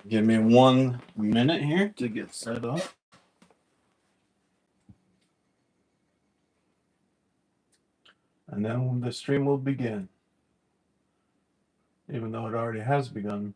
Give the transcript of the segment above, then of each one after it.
Give me 1 minute here to get set up. And then the stream will begin. Even though it already has begun.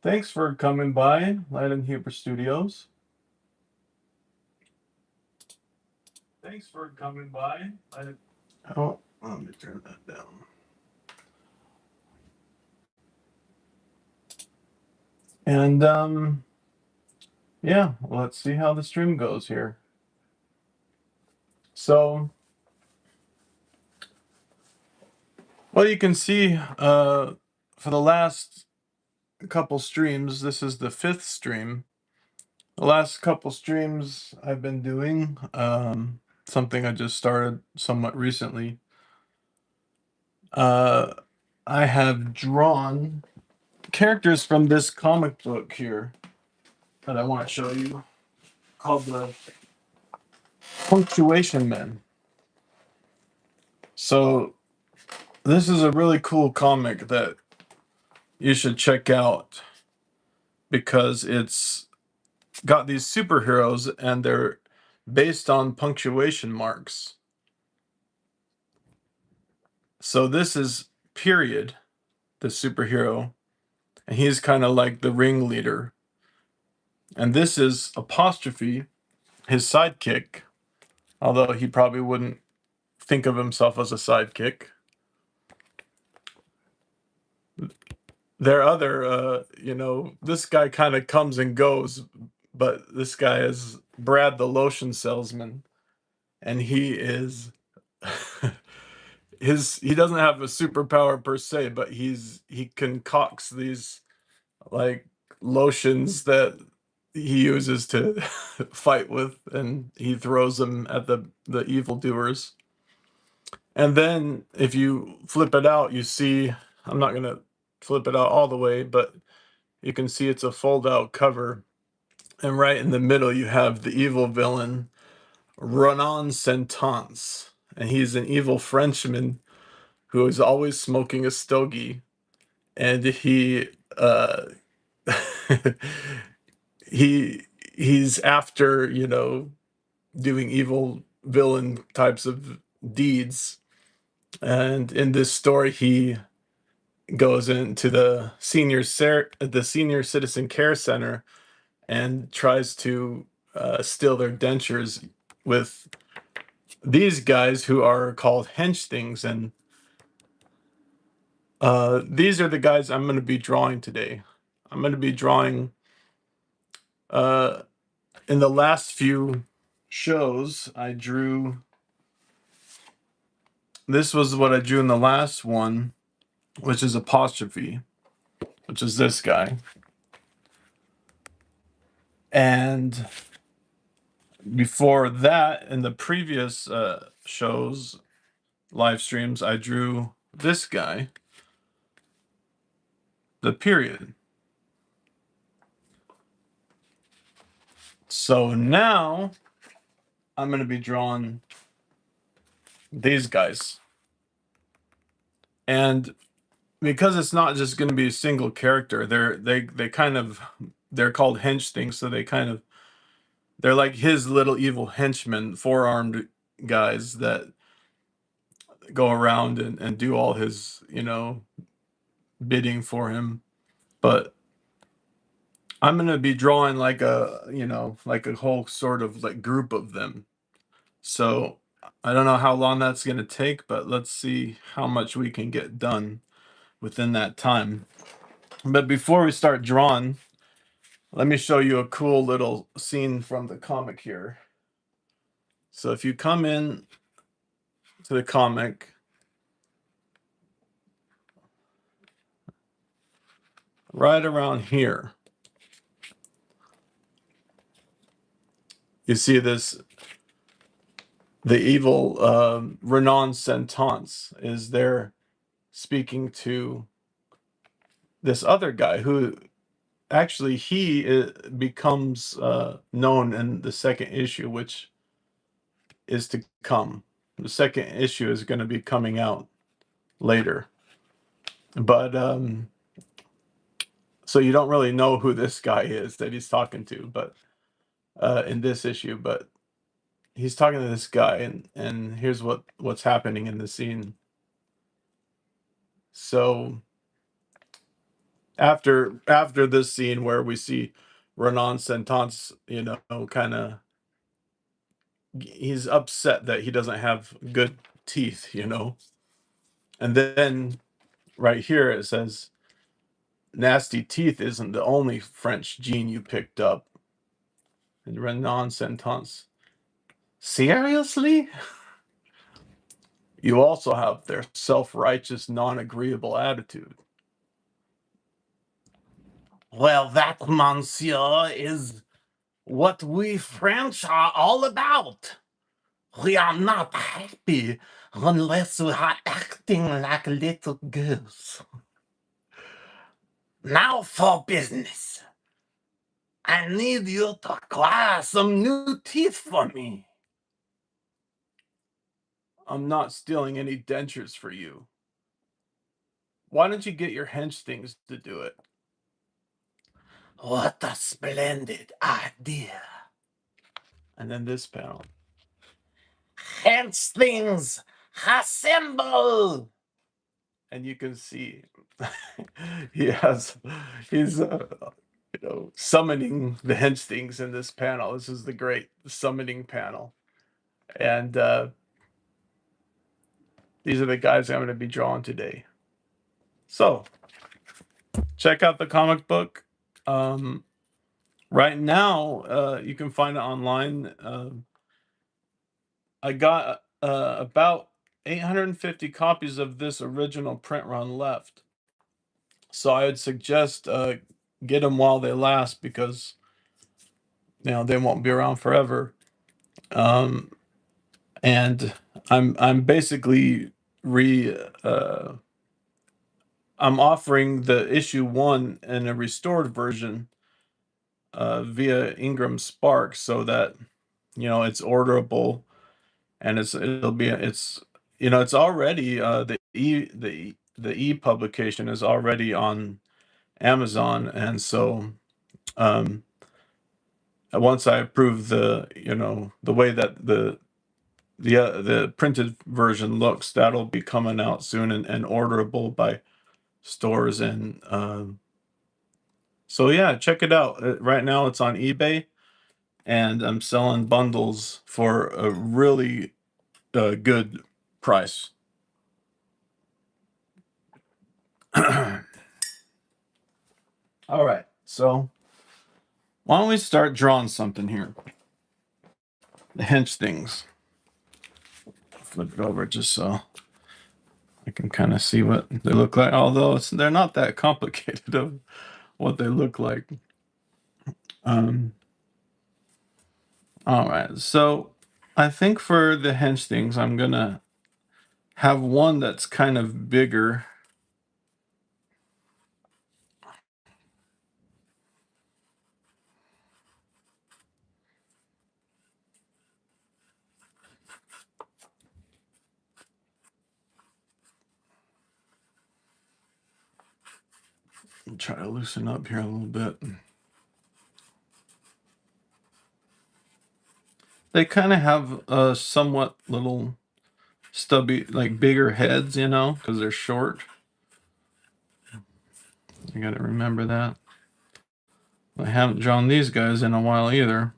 Thanks for coming by, Landon Huber Studios. Thanks for coming by. Oh, let me turn that down. And yeah, let's see how the stream goes here. So, well, you can see for the last couple streams, this is the 5th stream. The last couple streams I've been doing, something I just started somewhat recently. I have drawn characters from this comic book here that I want to show you, called the Punctuation Men. So this is a really cool comic that you should check out because it's got these superheroes and they're based on punctuation marks. So this is Period, the superhero, and he's kind of like the ringleader. And this is Apostrophe, his sidekick, although he probably wouldn't think of himself as a sidekick. Their other, this guy kind of comes and goes, but this guy is Brad the lotion salesman, and he is he doesn't have a superpower per se, but he concocts these like lotions that he uses to fight with, and he throws them at the evildoers. And then if you flip it out, you see, I'm not gonna flip it out all the way, but you can see it's a fold out cover. And right in the middle, you have the evil villain, Ronan Sentence. And he's an evil Frenchman who is always smoking a stogie. And he he's after, doing evil villain types of deeds. And in this story, he goes into the senior citizen care center and tries to steal their dentures with these guys who are called Henchthings. And these are the guys I'm going to be drawing today. I'm going to be drawing in the last few shows. This was what I drew in the last one, which is Apostrophe, which is this guy. And before that, in the previous shows, live streams, I drew this guy, the Period. So now I'm going to be drawing these guys. And because it's not just going to be a single character, they're called Henchtings, so they're like his little evil henchmen, four-armed guys that go around and do all his, bidding for him. But I'm going to be drawing like a whole sort of like group of them. So I don't know how long that's going to take, but let's see how much we can get done within that time. But before we start drawing, let me show you a cool little scene from the comic here. So if you come in to the comic, right around here, you see this, the evil Renan Sentence is there speaking to this other guy who actually he becomes known in the second issue, which is to come. The second issue is going to be coming out later. But so you don't really know who this guy is that he's talking to, but in this issue, but he's talking to this guy, and here's what's happening in the scene. So after this scene where we see Renan Sentence, kind of he's upset that he doesn't have good teeth, and then right here it says, "Nasty teeth isn't the only French gene you picked up." And Renan Sentence, seriously? You also have their self-righteous, non-agreeable attitude. Well, that, monsieur, is what we French are all about. We are not happy unless we are acting like little girls. Now for business. I need you to acquire some new teeth for me. I'm not stealing any dentures for you. Why don't you get your Henchtings to do it? What a splendid idea. And then this panel. Henchtings, assemble! And you can see he's summoning the Henchtings in this panel. This is the great summoning panel. And these are the guys I'm going to be drawing today. So check out the comic book. Right now, you can find it online. I got about 850 copies of this original print run left. So I would suggest get them while they last, because they won't be around forever. And I'm basically I'm offering the issue 1 in a restored version via Ingram Spark, so that it's orderable, and it's already the e publication is already on Amazon, and so once I approve the way that the printed version looks, that'll be coming out soon and orderable by stores. And so yeah, check it out. Right now it's on eBay, and I'm selling bundles for a really good price. All right, so why don't we start drawing something here? The Henchtings. Flip it over just so I can kind of see what they look like, although they're not that complicated of what they look like. All right, so I think for the Henchtings, I'm gonna have one that's kind of bigger. I'll try to loosen up here a little bit. They kind of have a somewhat little stubby, like bigger heads, because they're short. You got to remember that. I haven't drawn these guys in a while either.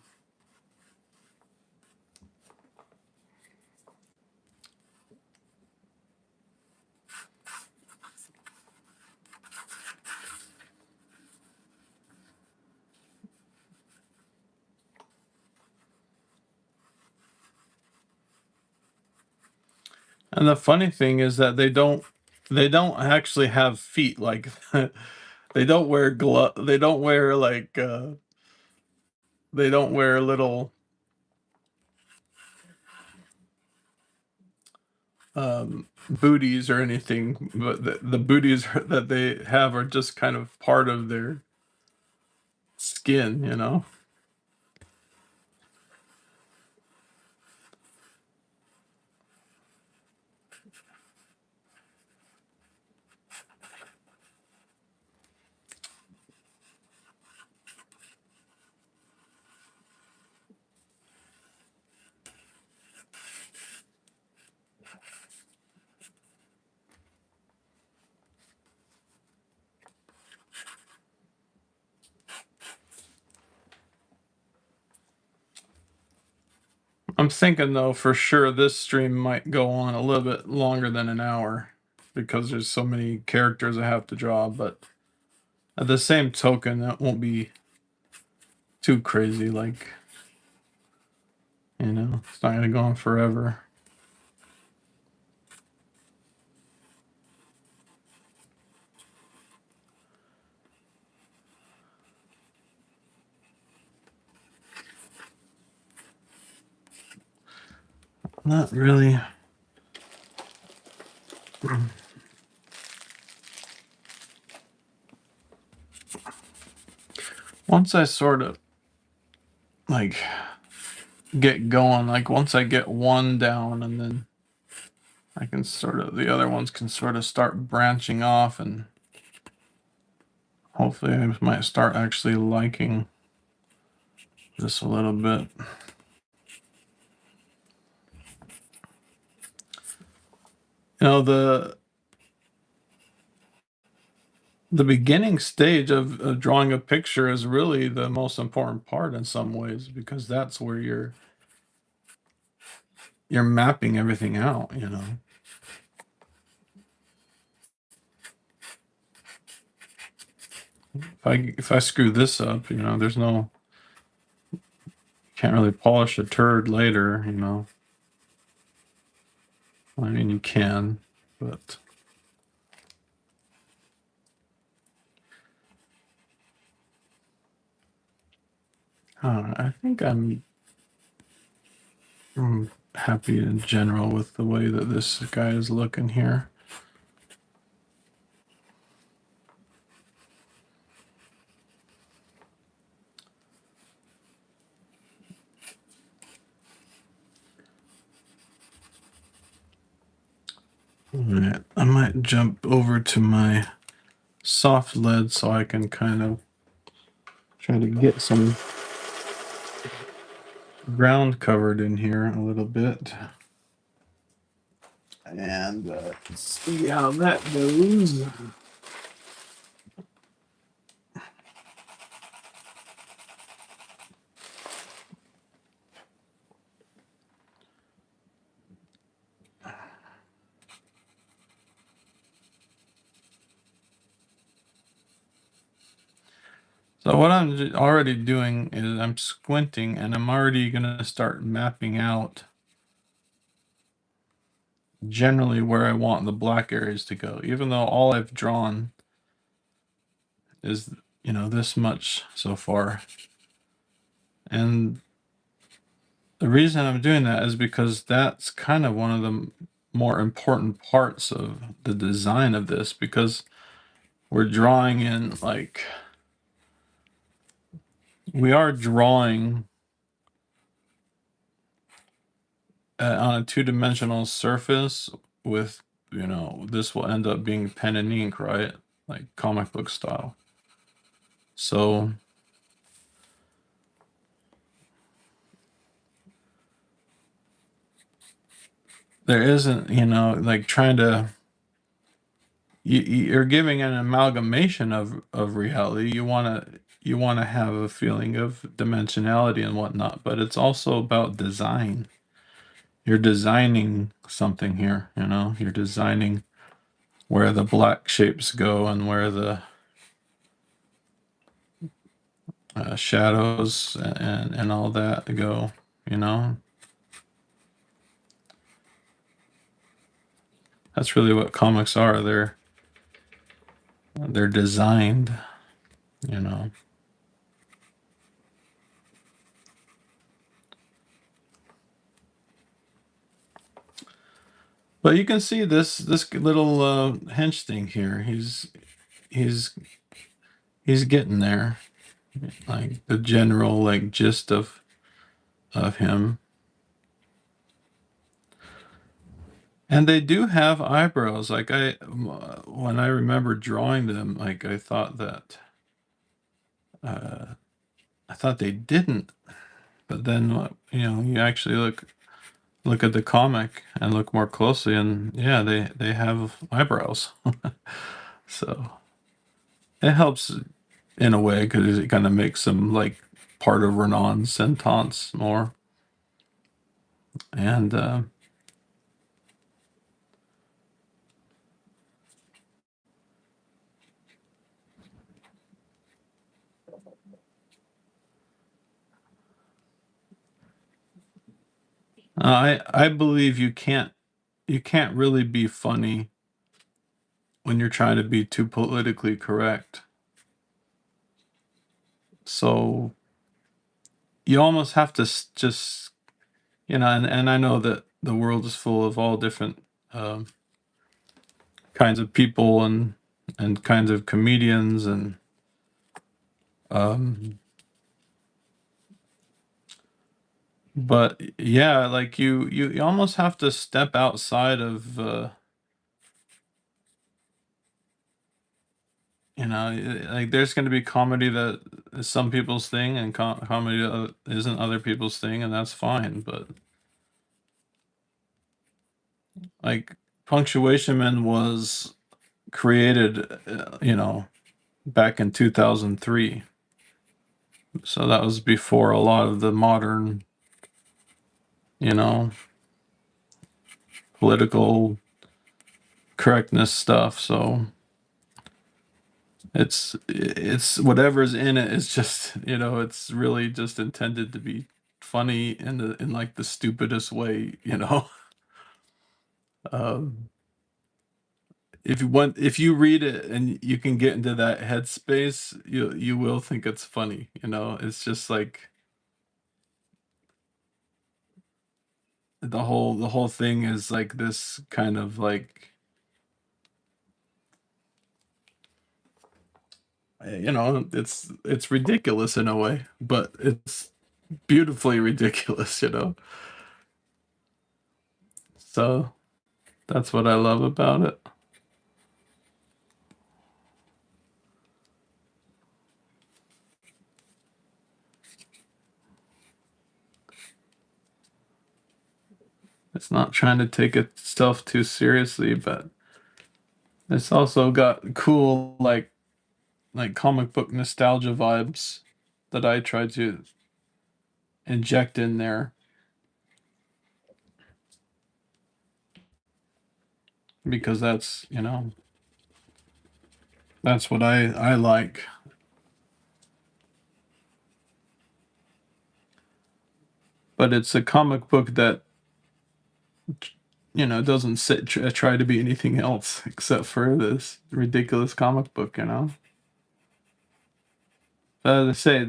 And the funny thing is that they don't actually have feet. Like they don't wear they don't wear like they don't wear little booties or anything, but the booties that they have are just kind of part of their skin, you know. I'm thinking though for sure this stream might go on a little bit longer than an hour because there's so many characters I have to draw, but at the same token, that won't be too crazy. Like, you know, it's not gonna go on forever. Not really. Once I sort of like get going, like once I get one down, and then I can sort of, the other ones can sort of start branching off, and hopefully I might start actually liking this a little bit. You know, the beginning stage of drawing a picture is really the most important part in some ways, because that's where you're mapping everything out, you know. If I screw this up, you know, there's no, can't really polish a turd later, you know. I mean, you can, but I think I'm happy in general with the way that this guy is looking here. All right, I might jump over to my soft lead so I can kind of try to get some ground covered in here a little bit. And see how that goes. So what I'm already doing is I'm squinting, and I'm already going to start mapping out generally where I want the black areas to go, even though all I've drawn is, you know, this much so far. And the reason I'm doing that is because that's kind of one of the more important parts of the design of this, because we're drawing in, like, we are drawing on a two-dimensional surface with, you know, this will end up being pen and ink, right? Like comic book style. So there isn't, you know, like trying to, you're giving an amalgamation of reality. You want to have a feeling of dimensionality and whatnot, but it's also about design. You're designing something here, you know. You're designing where the black shapes go and where the shadows and all that go, you know. That's really what comics are. They're designed, you know. But you can see this little hench thing here. He's he's getting there. Like the general like gist of him. And they do have eyebrows. Like when I remember drawing them, like uh, I thought they didn't. But then you actually look at the comic and look more closely, and yeah, they have eyebrows. So it helps in a way because it kind of makes them like part of Renan's sentence more. And I believe you can't really be funny when you're trying to be too politically correct. So you almost have to just and I know that the world is full of all different um, kinds of people and kinds of comedians and um, but yeah, like you almost have to step outside of like there's going to be comedy that is some people's thing and comedy that isn't other people's thing, and that's fine. But like Punctuation Men was created back in 2003, so that was before a lot of the modern you know political correctness stuff. So it's whatever's in it is just it's really just intended to be funny in like the stupidest way. um if you read it and you can get into that headspace, you will think it's funny. It's just like the whole thing is like this kind of like it's ridiculous in a way, but it's beautifully ridiculous. So that's what I love about it. It's not trying to take itself too seriously, but it's also got cool like comic book nostalgia vibes that I try to inject in there because that's what I like. But it's a comic book that doesn't try to be anything else except for this ridiculous comic book. To say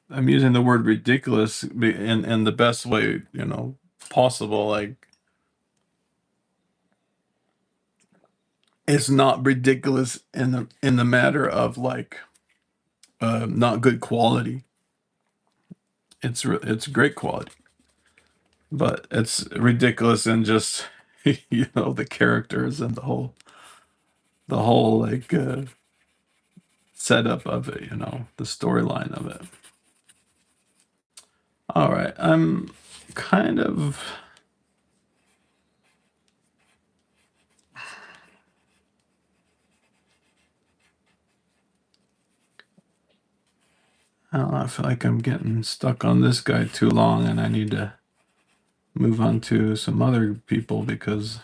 I'm using the word ridiculous in the best way possible. Like it's not ridiculous in the matter of like not good quality. It's great quality, but it's ridiculous in just the characters and the whole like setup of it. The storyline of it. All right, I'm kind of. I don't know. I feel like I'm getting stuck on this guy too long, and I need to move on to some other people because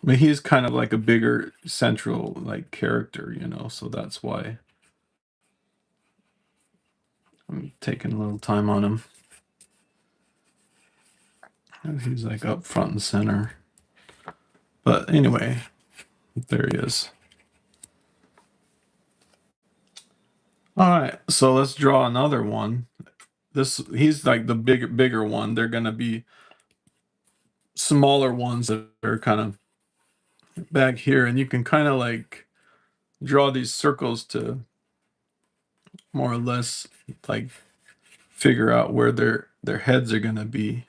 I mean he's kind of like a bigger central like character. So that's why I'm taking a little time on him. And he's like up front and center. But anyway, there he is. All right, so let's draw another one. He's like the bigger one. They're gonna be smaller ones that are kind of back here, and you can kind of like draw these circles to more or less like figure out where their heads are going to be.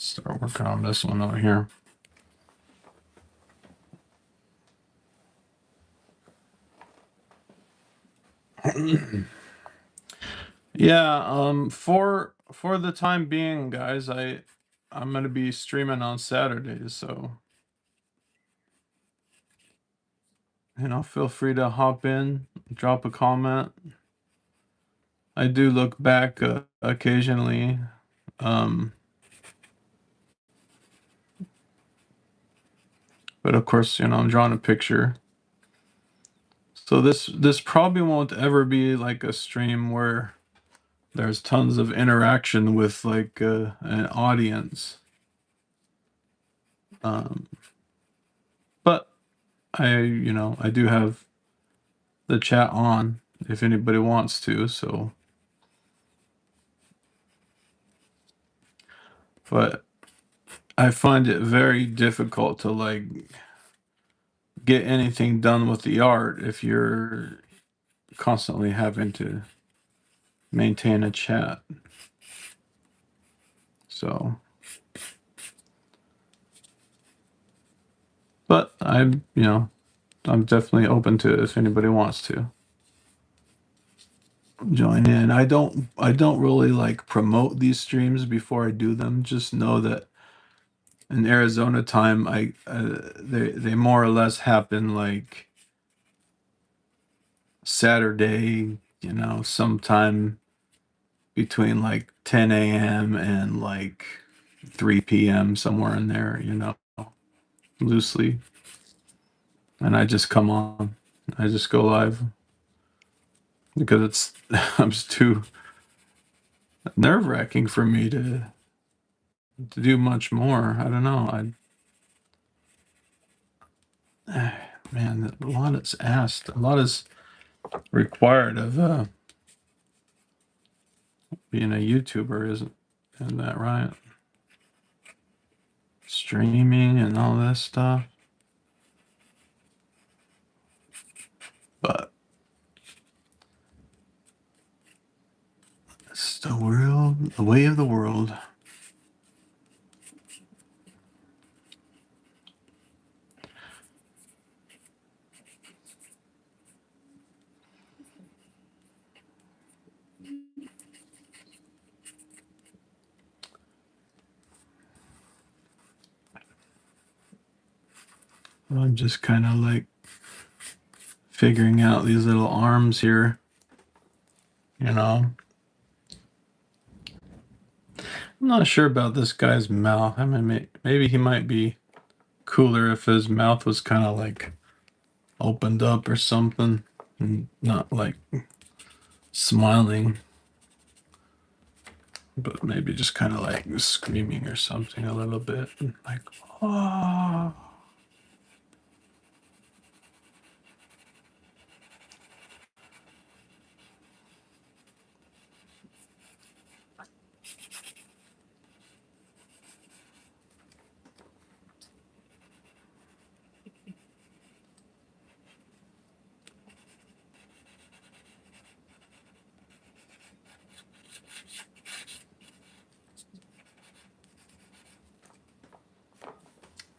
Start working on this one over here. Yeah, for the time being, guys, I'm gonna be streaming on Saturdays, so feel free to hop in, drop a comment. I do look back occasionally. Um, but of course, I'm drawing a picture. So this probably won't ever be like a stream where there's tons of interaction with like an audience. Um, but I do have the chat on if anybody wants to, so but I find it very difficult to like get anything done with the art if you're constantly having to maintain a chat. So, but I'm definitely open to it if anybody wants to join in. I don't really like promote these streams before I do them. Just know that in Arizona time, they more or less happen like Saturday, sometime between like 10 a.m. and like 3 p.m., somewhere in there, loosely. And I just come on. I just go live because it's I'm just too nerve-wracking for me to do much more. I don't know. Man, a lot is asked. A lot is required of being a YouTuber, isn't that right? Streaming and all this stuff. But it's the world, the way of the world. I'm just kind of like figuring out these little arms here, you know. I'm not sure about this guy's mouth. I mean, maybe he might be cooler if his mouth was kind of like opened up or something and not like smiling, but maybe just kind of like screaming or something a little bit. Like, oh.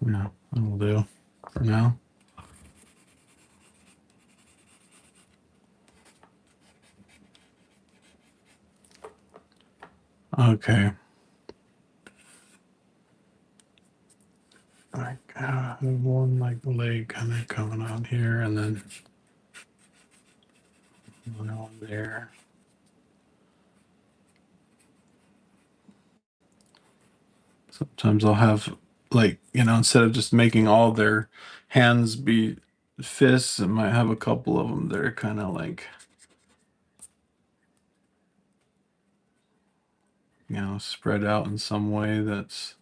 No, that'll do for now. Okay. Like one like leg kind of coming out here, and then Well, there. Sometimes I'll have, like, instead of just making all their hands be fists, I might have a couple of them that are kind of like, spread out in some way that's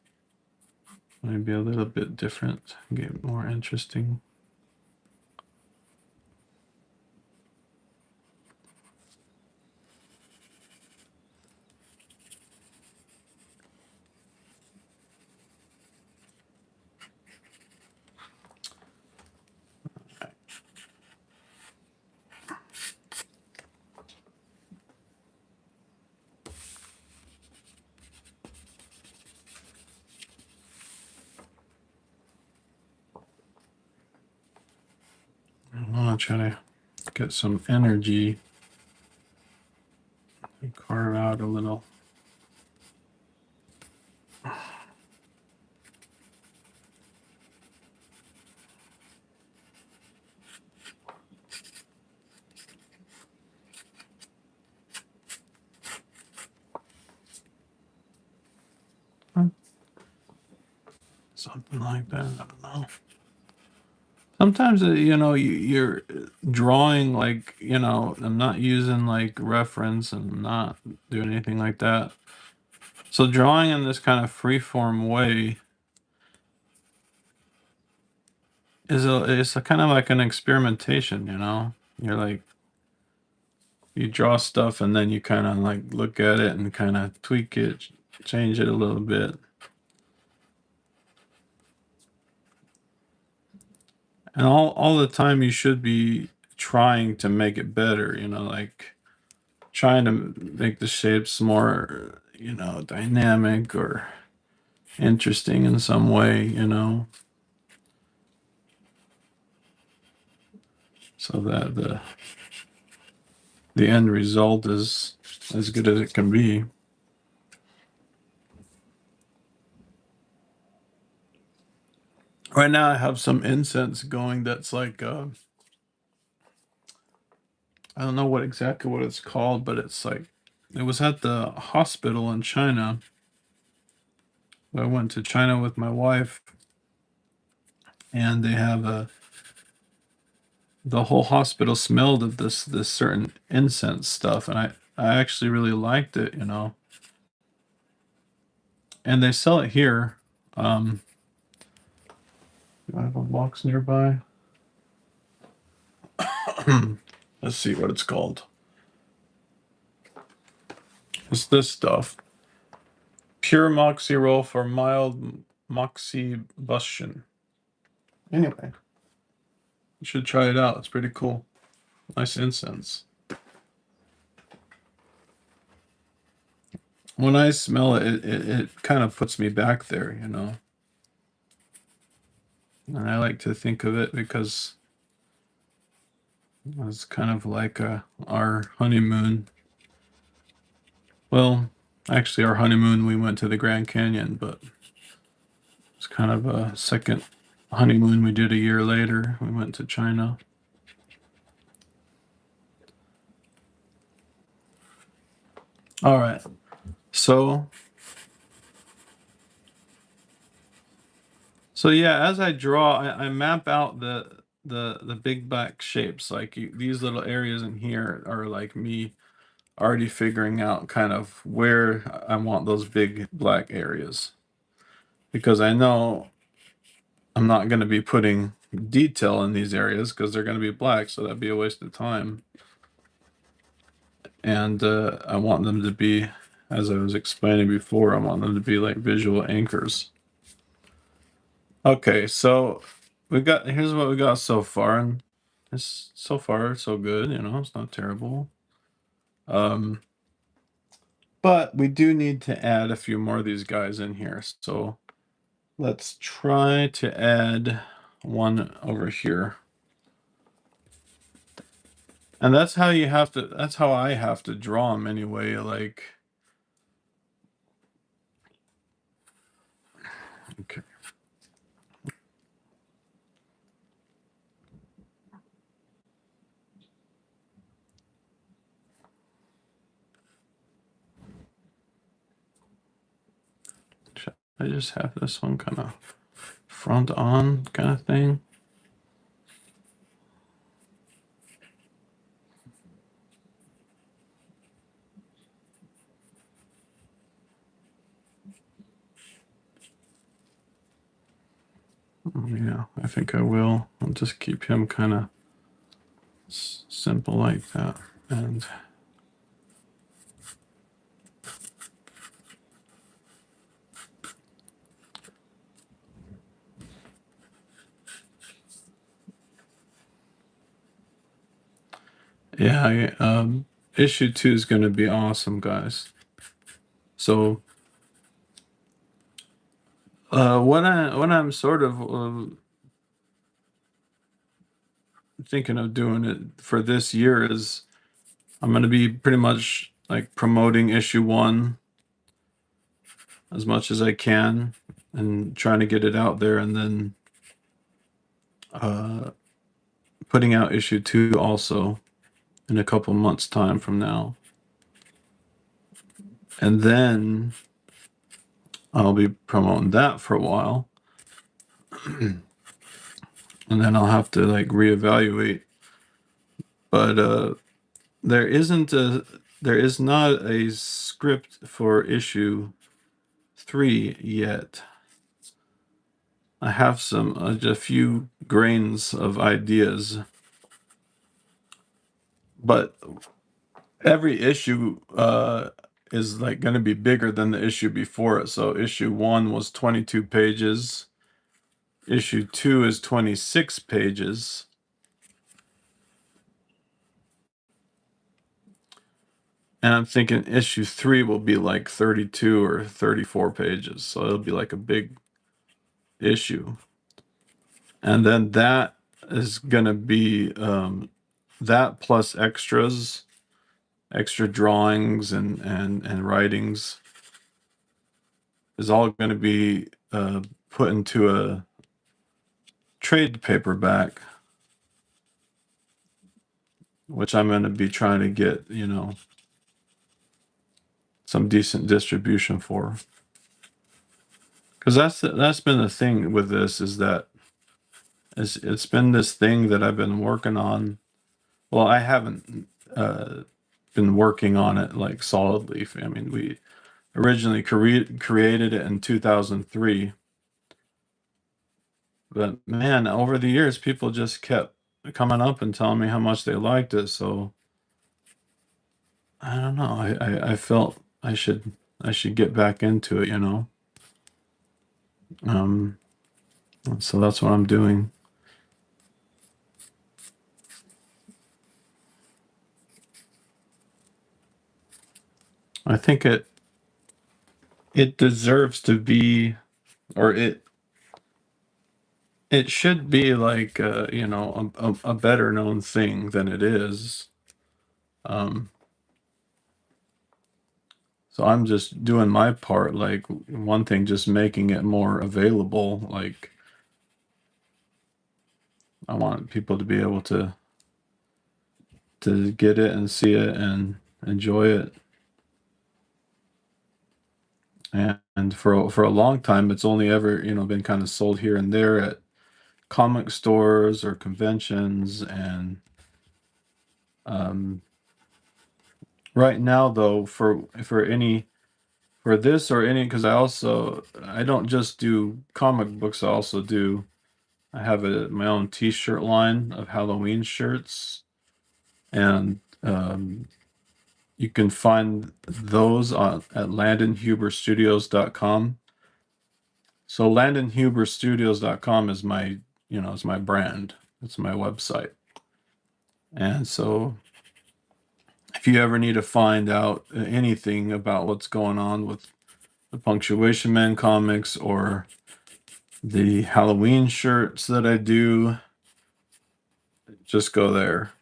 maybe a little bit different, get more interesting. I want to try to get some energy and carve out a little. Something like that. I don't know. Sometimes, you're drawing, like, I'm not using like reference and I'm not doing anything like that. So drawing in this kind of free form way it's a kind of like an experimentation. You're like, you draw stuff and then you kind of like look at it and kind of tweak it, change it a little bit. And all the time you should be trying to make it better, like trying to make the shapes more, dynamic or interesting in some way, so that the end result is as good as it can be. Right now I have some incense going that's like I don't know exactly what it's called, but it's like it was at the hospital in China. I went to China with my wife, and they have the whole hospital smelled of this certain incense stuff, and I actually really liked it. And they sell it here. Do I have a box nearby? Let's see what it's called. It's this stuff. Pure moxie roll for mild moxibustion. Anyway, you should try it out. It's pretty cool. Nice incense. When I smell it, it kind of puts me back there. And I like to think of it because it's kind of like our honeymoon. Well, actually, our honeymoon, we went to the Grand Canyon, but it's kind of a second honeymoon we did a year later. We went to China. All right. So, so yeah, as I draw, I map out the big black shapes. Like these little areas in here are like me already figuring out kind of where I want those big black areas, because I know I'm not going to be putting detail in these areas because they're going to be black, so that'd be a waste of time. And I want them to be, as I was explaining before, I want them to be like visual anchors. Okay, so here's what we got so far, and it's so far so good. It's not terrible. Um, but we do need to add a few more of these guys in here. So let's try to add one over here. And that's how that's how I have to draw them anyway. Like, okay. I just have this one kind of front on kind of thing. Yeah, I think I will. I'll just keep him kind of simple like that. And yeah, issue 2 is going to be awesome, guys. So what I'm sort of thinking of doing it for this year is I'm going to be pretty much like promoting issue 1 as much as I can and trying to get it out there, and then putting out issue 2 also in a couple months time from now. And then I'll be promoting that for a while. And then I'll have to like reevaluate. But there is not a script for issue 3 yet. I have a few grains of ideas, but every issue is like going to be bigger than the issue before it. So issue 1 was 22 pages. Issue 2 is 26 pages. And I'm thinking issue 3 will be like 32 or 34 pages. So it'll be like a big issue. And then that is going to be that plus extras, extra drawings and writings is all going to be put into a trade paperback, which I'm going to be trying to get, some decent distribution for. Because that's been the thing with this, is that it's been this thing that I've been working on. Well, I haven't been working on it like solidly. I mean, we originally created it in 2003. But man, over the years, people just kept coming up and telling me how much they liked it. So I don't know. I felt I should get back into it, Um, so that's what I'm doing. I think it deserves to be, or it should be like a better known thing than it is. Um, so I'm just doing my part. Like one thing, just making it more available. Like I want people to be able to get it and see it and enjoy it. And for a long time, it's only ever been kind of sold here and there at comic stores or conventions. And right now, though, for this or any, because I don't just do comic books. I have my own T-shirt line of Halloween shirts, and you can find those at LandonHuberStudios.com. So LandonHuberStudios.com is is my brand. It's my website. And so if you ever need to find out anything about what's going on with the Punctuation Men comics or the Halloween shirts that I do, just go there.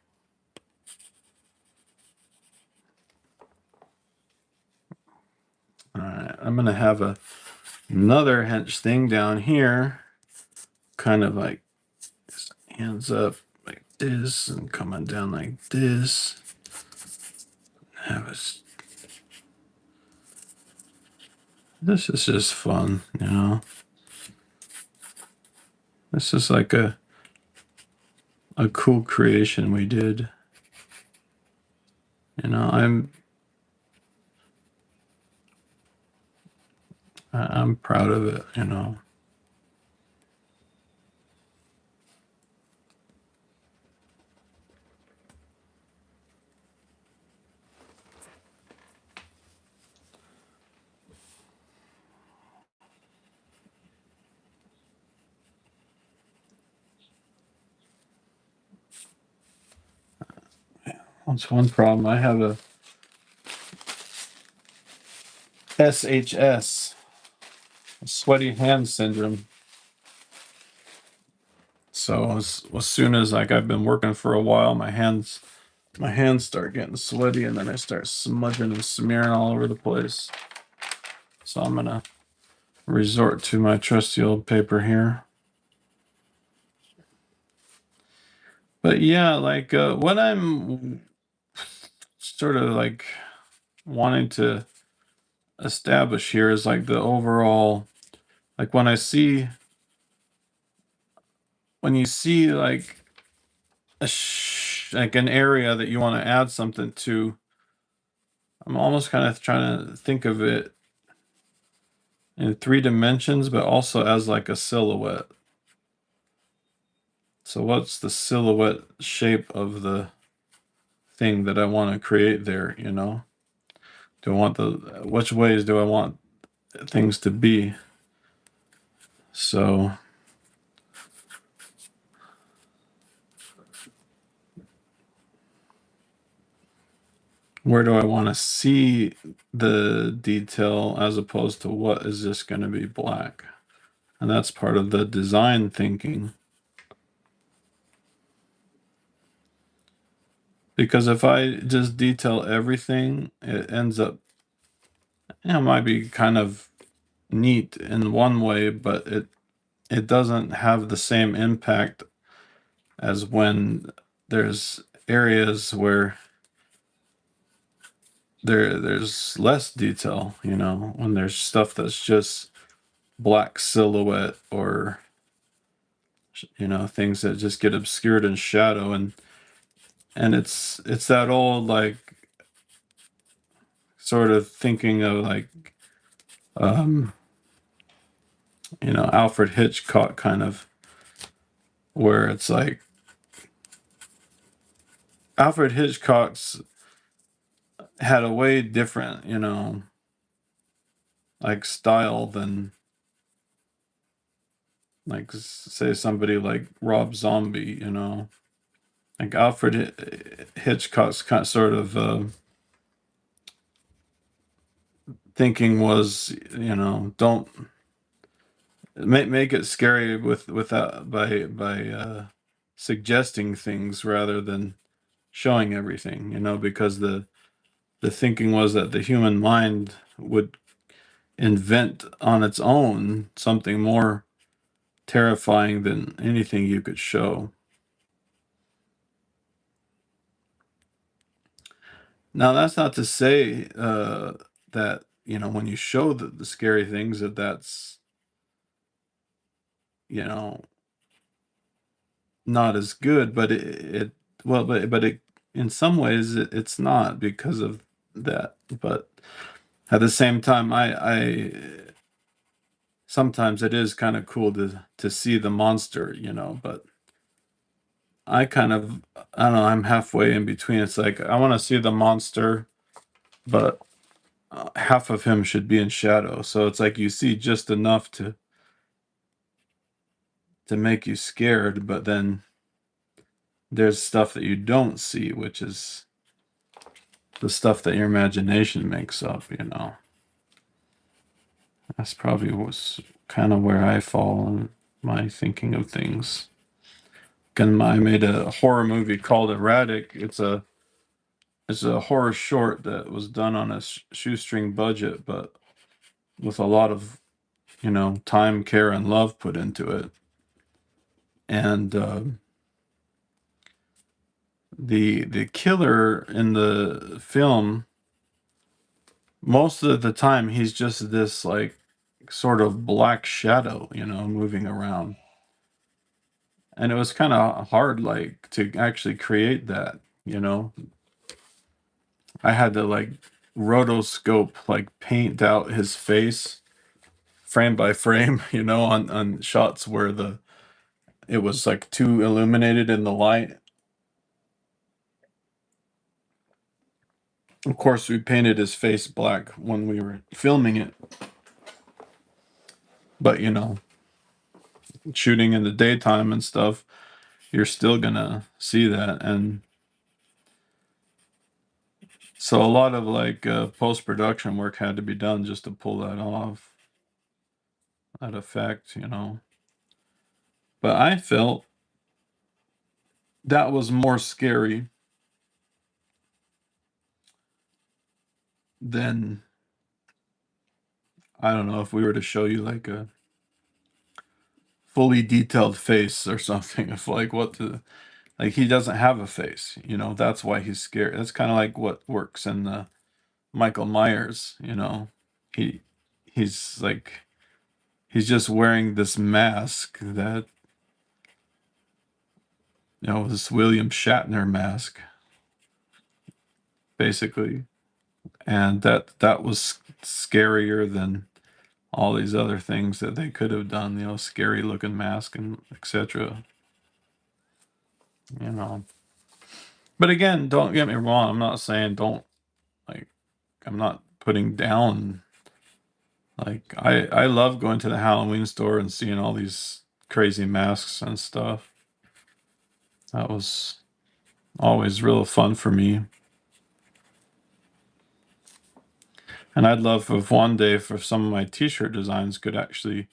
All right, I'm going to have another hench thing down here, kind of like hands up like this and coming down like this. Have This is just fun, you know. This is like a cool creation we did. You know, I'm proud of it, you know. That's one problem. I have a SHS, sweaty hand syndrome. So as soon as like I've been working for a while, my hands start getting sweaty, and then I start smudging and smearing all over the place. So I'm gonna resort to my trusty old paper here. But yeah, like what I'm sort of like wanting to establish here is like the overall, like when you see like like an area that you want to add something to, I'm almost kind of trying to think of it in 3 dimensions, but also as like a silhouette. So what's the silhouette shape of the thing that I want to create there, you know? Do I want which ways do I want things to be? So where do I want to see the detail as opposed to what is this going to be black? And that's part of the design thinking. Because if I just detail everything, it ends up, it might be kind of neat in one way, but it doesn't have the same impact as when there's areas where there's less detail, you know, when there's stuff that's just black silhouette, or you know, things that just get obscured in shadow. And it's that old like sort of thinking of like um you know, Alfred Hitchcock kind of, where it's like Alfred Hitchcock's had a way different, you know, like style than like say somebody like Rob Zombie, you know. Like Alfred Hitchcock's kind of sort of thinking was, you know, don't make it scary with that by suggesting things rather than showing everything, you know, because the thinking was that the human mind would invent on its own something more terrifying than anything you could show. Now, that's not to say that, you know, when you show the scary things, that's, you know, not as good, but well, but it, in some ways, it's not because of that. But at the same time, I sometimes it is kind of cool to see the monster, you know, but I kind of, I don't know, I'm halfway in between. It's like I want to see the monster, but half of him should be in shadow. So it's like you see just enough to make you scared, but then there's stuff that you don't see, which is the stuff that your imagination makes up, you know. That's probably was kind of where I fall in my thinking of things. And I made a horror movie called Erratic. It's a horror short that was done on a shoestring budget, but with a lot of, you know, time, care, and love put into it. And the killer in the film most of the time he's just this like sort of black shadow, moving around. And it was kind of hard like to actually create that, I had to like rotoscope, like paint out his face frame by frame, on shots where it was like too illuminated in the light. Of course, we painted his face black when we were filming it, but shooting in the daytime and stuff, you're still gonna see that. And so a lot of like post-production work had to be done just to pull that off, that effect, but I felt that was more scary than, I don't know, if we were to show you like a fully detailed face or something, of like what the, like he doesn't have a face, that's why he's scared. That's kind of like what works in the Michael Myers, he he's like, he's just wearing this mask that, this William Shatner mask, basically. And that was scarier than all these other things that they could have done, scary looking mask and etc. you know but again, don't get me wrong, I'm not saying don't, like, I'm not putting down, like, I love going to the Halloween store and seeing all these crazy masks and stuff. That was always real fun for me. And I'd love if one day for some of my t-shirt designs could actually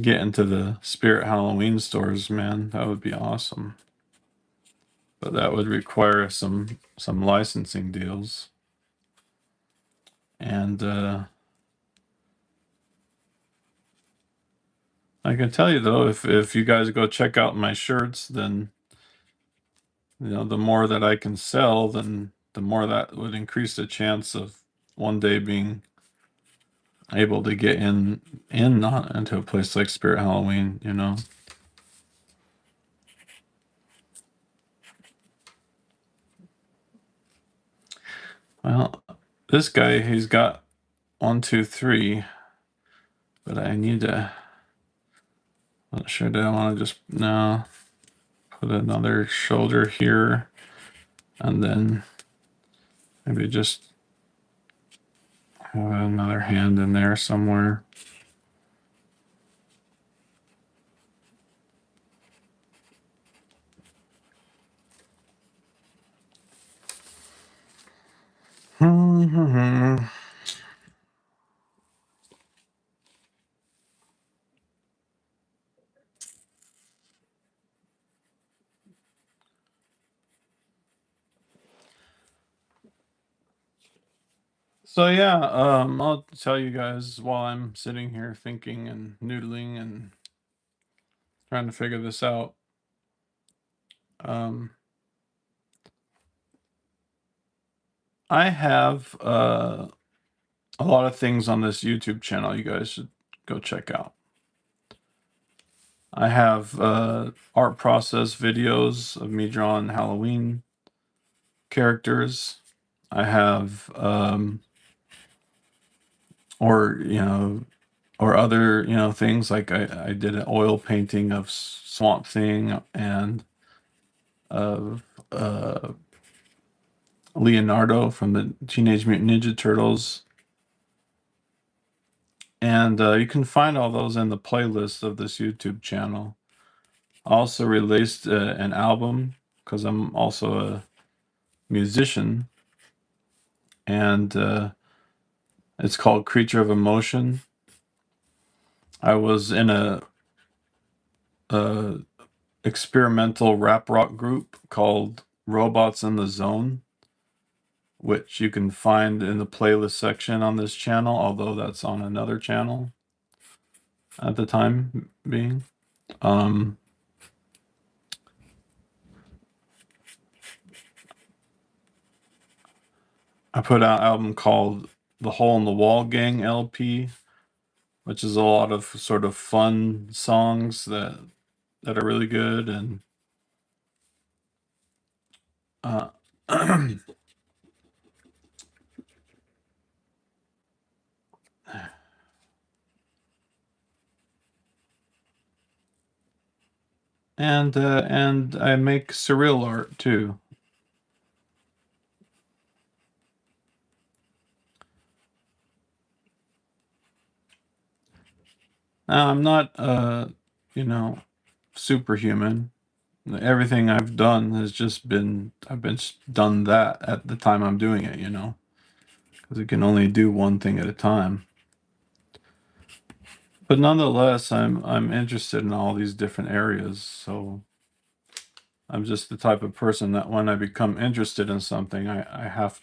get into the Spirit Halloween stores, man. That would be awesome. But that would require some licensing deals. And I can tell you though, if you guys go check out my shirts, then the more that I can sell, then the more that would increase the chance of one day being able to get into a place like Spirit Halloween. Well, this guy, he's got 1, 2, 3, but I need to. Not sure. Do I want to just no put another shoulder here, and then maybe just have another hand in there somewhere. So yeah, I'll tell you guys while I'm sitting here thinking and noodling and trying to figure this out. Um, I have a lot of things on this YouTube channel you guys should go check out. I have art process videos of me drawing Halloween characters. I have or or other things like I did an oil painting of Swamp Thing and of Leonardo from the Teenage Mutant Ninja Turtles. And you can find all those in the playlist of this YouTube channel. I also released an album because I'm also a musician, and it's called Creature of Emotion. I was in a experimental rap rock group called Robots in the Zone, which you can find in the playlist section on this channel, although that's on another channel at the time being. Um, I put out an album called the Hole in the Wall Gang LP, which is a lot of sort of fun songs that are really good. And uh, and I make surreal art too. Now, I'm not you know, superhuman. Everything I've done has just been done that at the time I'm doing it, you know, because it can only do one thing at a time. But nonetheless, I'm interested in all these different areas. So I'm just the type of person that when I become interested in something, I have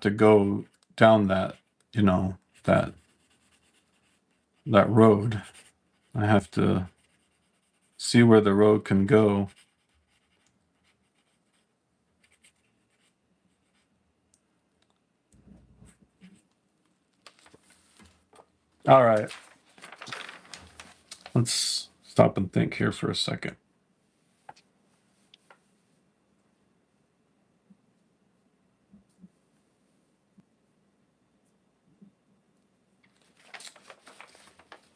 to go down that, you know, that that road. I have to see where the road can go. All right. Let's stop and think here for a second.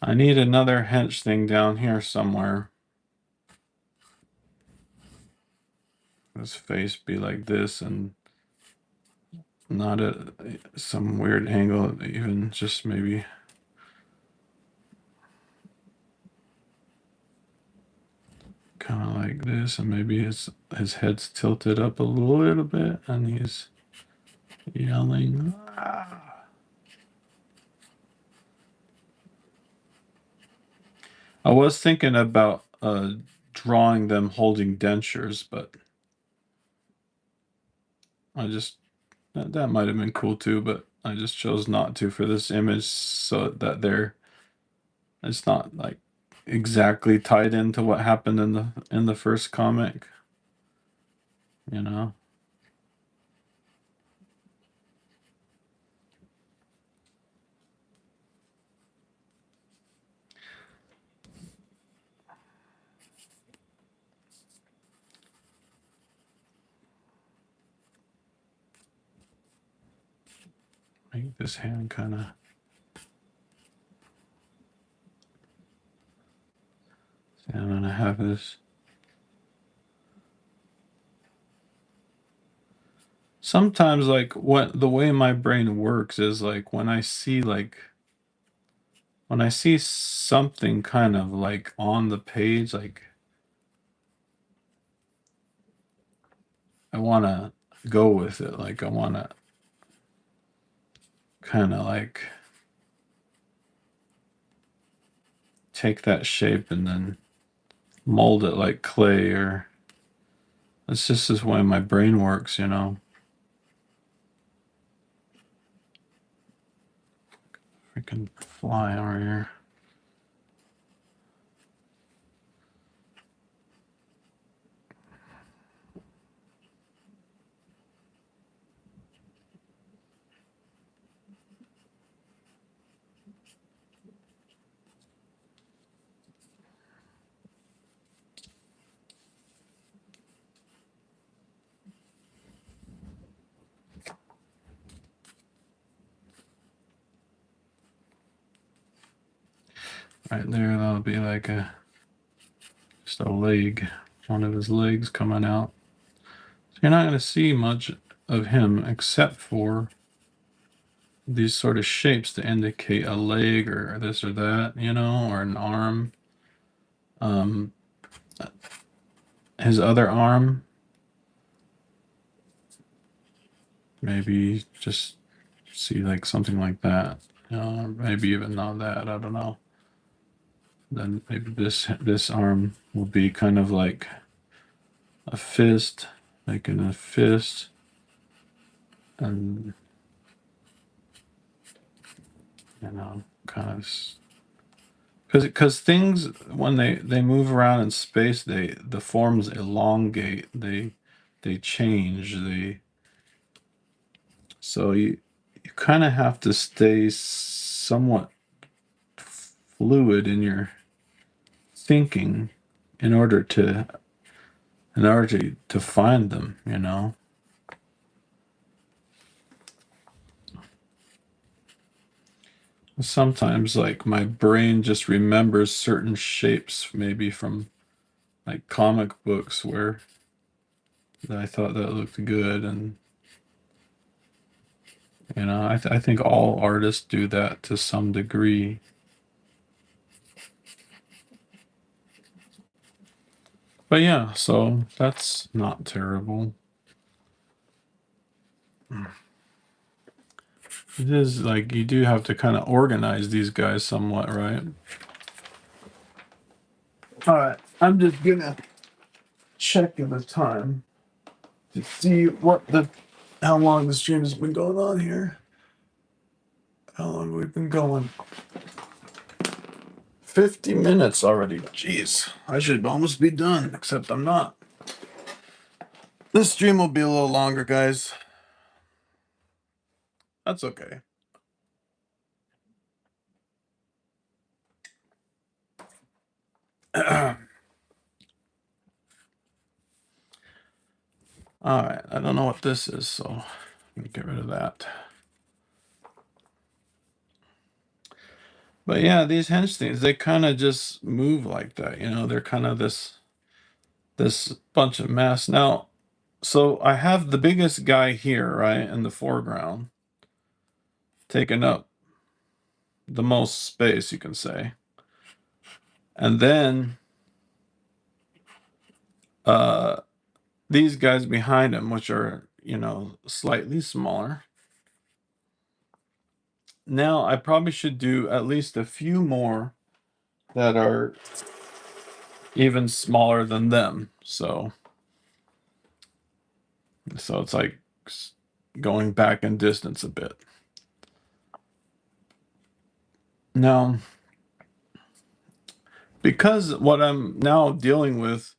I need another hench thing down here somewhere. His face be like this and not at some weird angle, even just maybe kind of like this, and maybe his head's tilted up a little bit and he's yelling. "Ah." I was thinking about drawing them holding dentures, but I just that might have been cool too, but I just chose not to for this image so that it's not like exactly tied into what happened in the first comic, you know. Make this hand kind of. I'm gonna have this. Sometimes, like, what the way my brain works is like when I see something kind of like on the page, like I want to go with it. Like I want to kind of like take that shape and then mold it like clay, or it's just this way my brain works, you know. Freaking fly over here. Right there, that'll be like just a leg, one of his legs coming out. So you're not going to see much of him except for these sort of shapes to indicate a leg or this or that, you know, or an arm. Um, his other arm, maybe just see like something like that, you know, maybe even not that. I don't know. Then maybe this arm will be kind of like a fist, making a fist, and you know, kind of because things when they move around in space, the forms elongate, they change, they So you kind of have to stay somewhat fluid in your thinking in order to find them, you know. Sometimes like my brain just remembers certain shapes maybe from like comic books where I thought that looked good, and you know, I think all artists do that to some degree. But yeah, so that's not terrible. It is like you do have to kind of organize these guys somewhat, right? All right, I'm just gonna check the time to see how long the stream has been going on here. How long have we been going? 50 minutes already. Jeez, I should almost be done, except I'm not. This stream will be a little longer, guys. That's okay. All right, I don't know what this is, so let me get rid of that. But yeah, these Henchtings, they kind of just move like that, you know. They're kind of this bunch of mass. Now, so I have the biggest guy here, right, in the foreground, taking up the most space, you can say. And then these guys behind him, which are, you know, slightly smaller. Now, I probably should do at least a few more that are even smaller than them. So it's like going back in distance a bit. Now, because what I'm now dealing with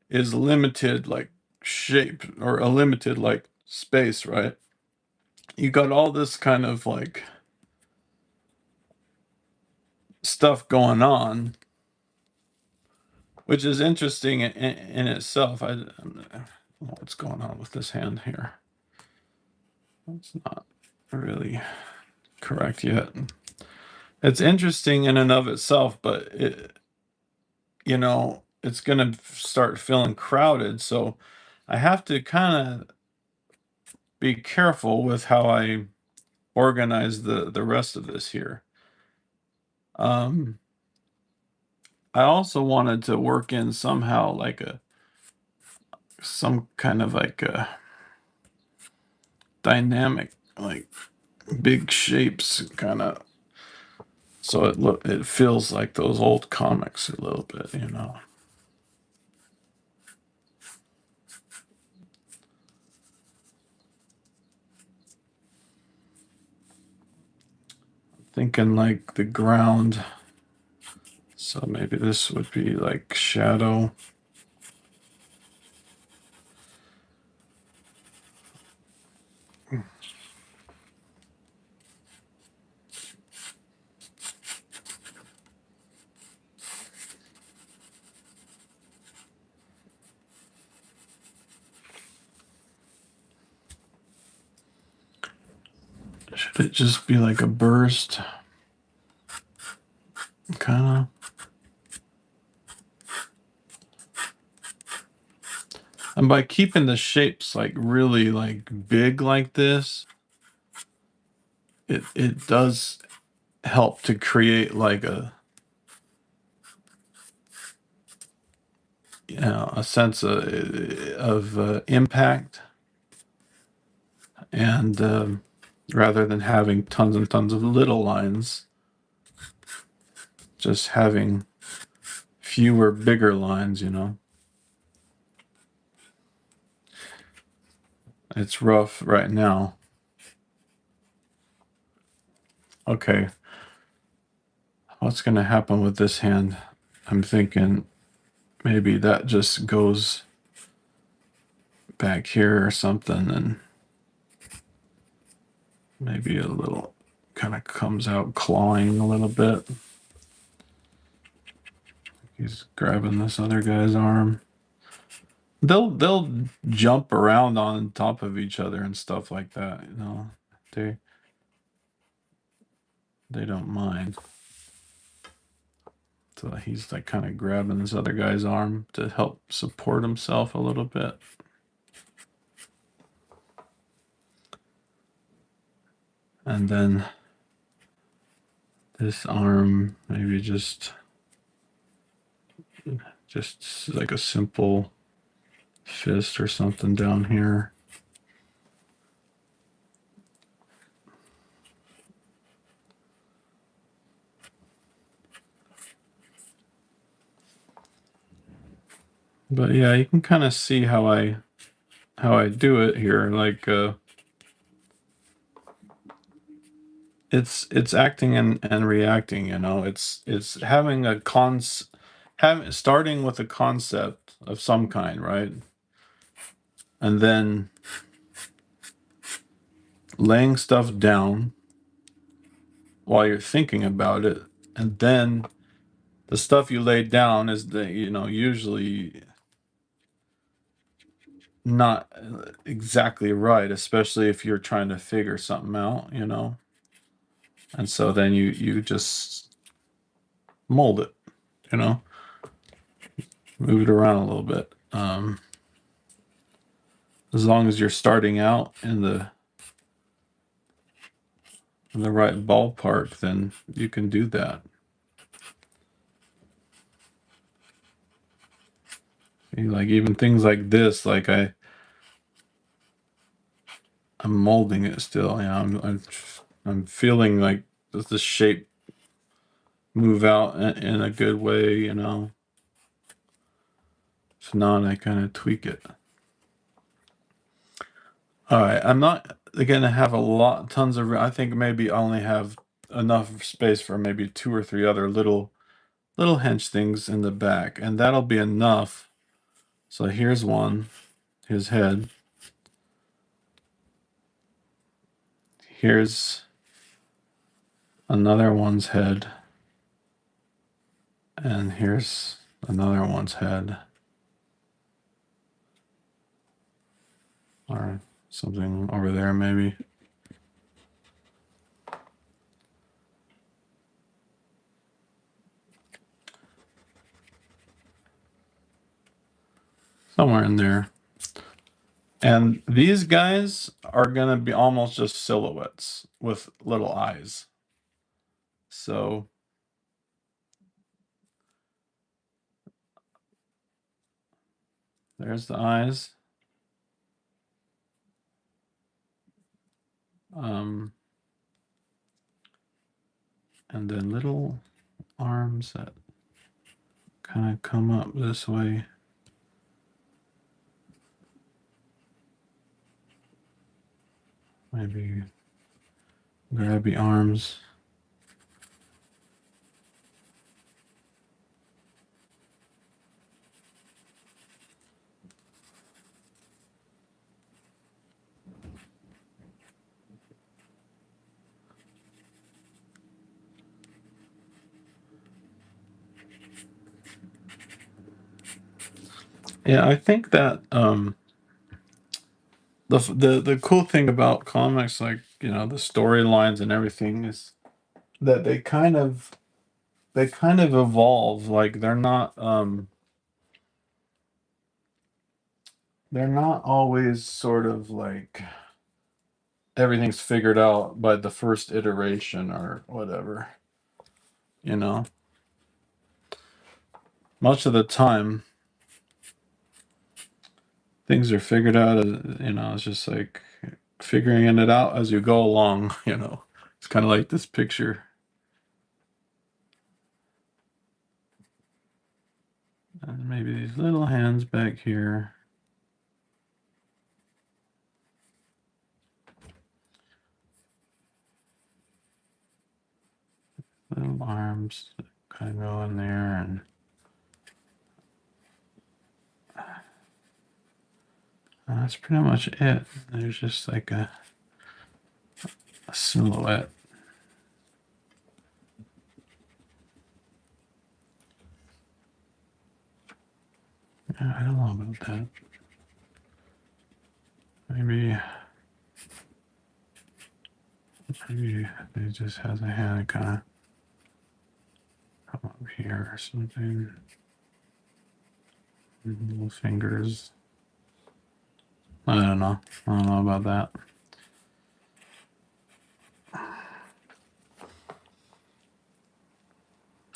is limited like shape or a limited like space, right? You got all this kind of like stuff going on, which is interesting in itself. I don't know what's going on with this hand here. It's not really correct yet. It's interesting in and of itself, but it, you know, it's going to start feeling crowded. So I have to kind of be careful with how I organize the rest of this here. I also wanted to work in somehow like some kind of like a dynamic, like big shapes, kind of. So it feels like those old comics a little bit, you know. Thinking like the ground. So maybe this would be like shadow. Should it just be like a burst? Kind of. And by keeping the shapes like really like big like this, it does help to create like a sense of impact, and rather than having tons and tons of little lines, just having fewer bigger lines, you know. It's rough right now. Okay, what's going to happen with this hand? I'm thinking maybe that just goes back here or something, and maybe a little kind of comes out clawing a little bit. He's grabbing this other guy's arm. They'll jump around on top of each other and stuff like that, you know. They don't mind. So he's like kind of grabbing this other guy's arm to help support himself a little bit. And then this arm, maybe just like a simple fist or something down here. But yeah, you can kind of see how I do it here. Like it's acting and reacting, you know. It's having starting with a concept of some kind, right? And then laying stuff down while you're thinking about it, and then the stuff you laid down is usually not exactly right, especially if you're trying to figure something out, you know. And so then you just mold it, you know, move it around a little bit. As long as you're starting out in the right ballpark, then you can do that. Like even things like this, like I'm molding it still. You know, I'm feeling like does the shape move out in a good way, you know. If not, I kind of tweak it. All right, I'm not gonna have tons of. I think maybe I only have enough space for maybe 2 or 3 other little hench things in the back, and that'll be enough. So here's one, his head. Here's another one's head, and here's another one's head, or something over there maybe. Somewhere in there. And these guys are going to be almost just silhouettes with little eyes. So there's the eyes. And then little arms that kind of come up this way. Maybe grabby arms. Yeah, I think that the cool thing about comics, like, you know, the storylines and everything, is that they kind of evolve. Like they're not always sort of like everything's figured out by the first iteration or whatever, you know. Most of the time things are figured out, you know. It's just like figuring it out as you go along, you know. It's kind of like this picture. And maybe these little hands back here. Little arms that kind of go in there, and that's pretty much it. There's just like a a silhouette. Yeah, I don't know about that. Maybe it just has a hand kind of come up here or something. Little fingers. I don't know. I don't know about that.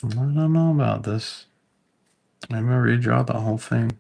I don't know about this. I'm gonna redraw the whole thing.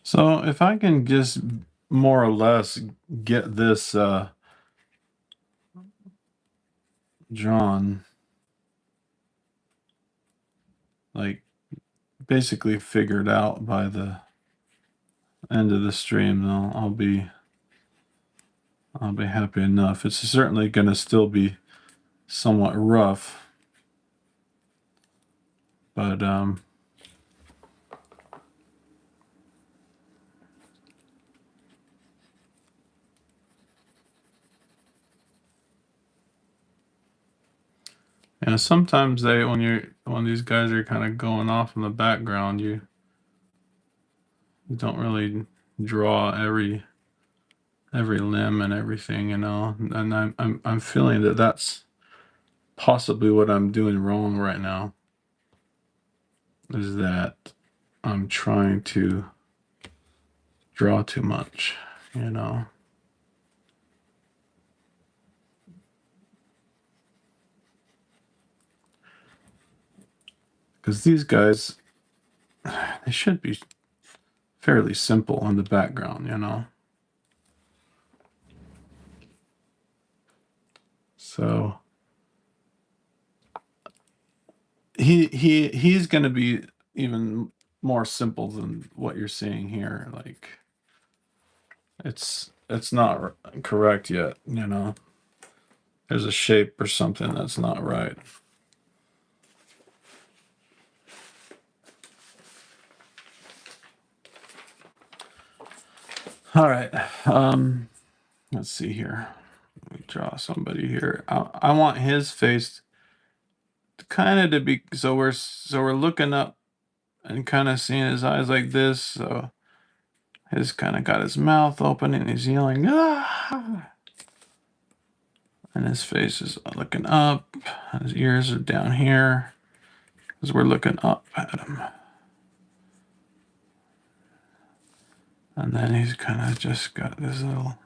So if I can just more or less get this drawn, like basically figured out by the end of the stream, though, I'll be happy enough. It's certainly going to still be somewhat rough, but yeah, sometimes when these guys are kind of going off in the background, you don't really draw every limb and everything, you know. And I'm feeling that that's possibly what I'm doing wrong right now. Is that I'm trying to draw too much, you know. Because these guys, they should be fairly simple on the background, you know. So he's going to be even more simple than what you're seeing here. Like it's not correct yet, you know. There's a shape or something that's not right. All right. Let's see here. Let me draw somebody here. I want his face kind of to be so we're looking up and kind of seeing his eyes like this. So his kind of got his mouth open and he's yelling, ah! And his face is looking up. His ears are down here because we're looking up at him. And then he's kind of just got this little.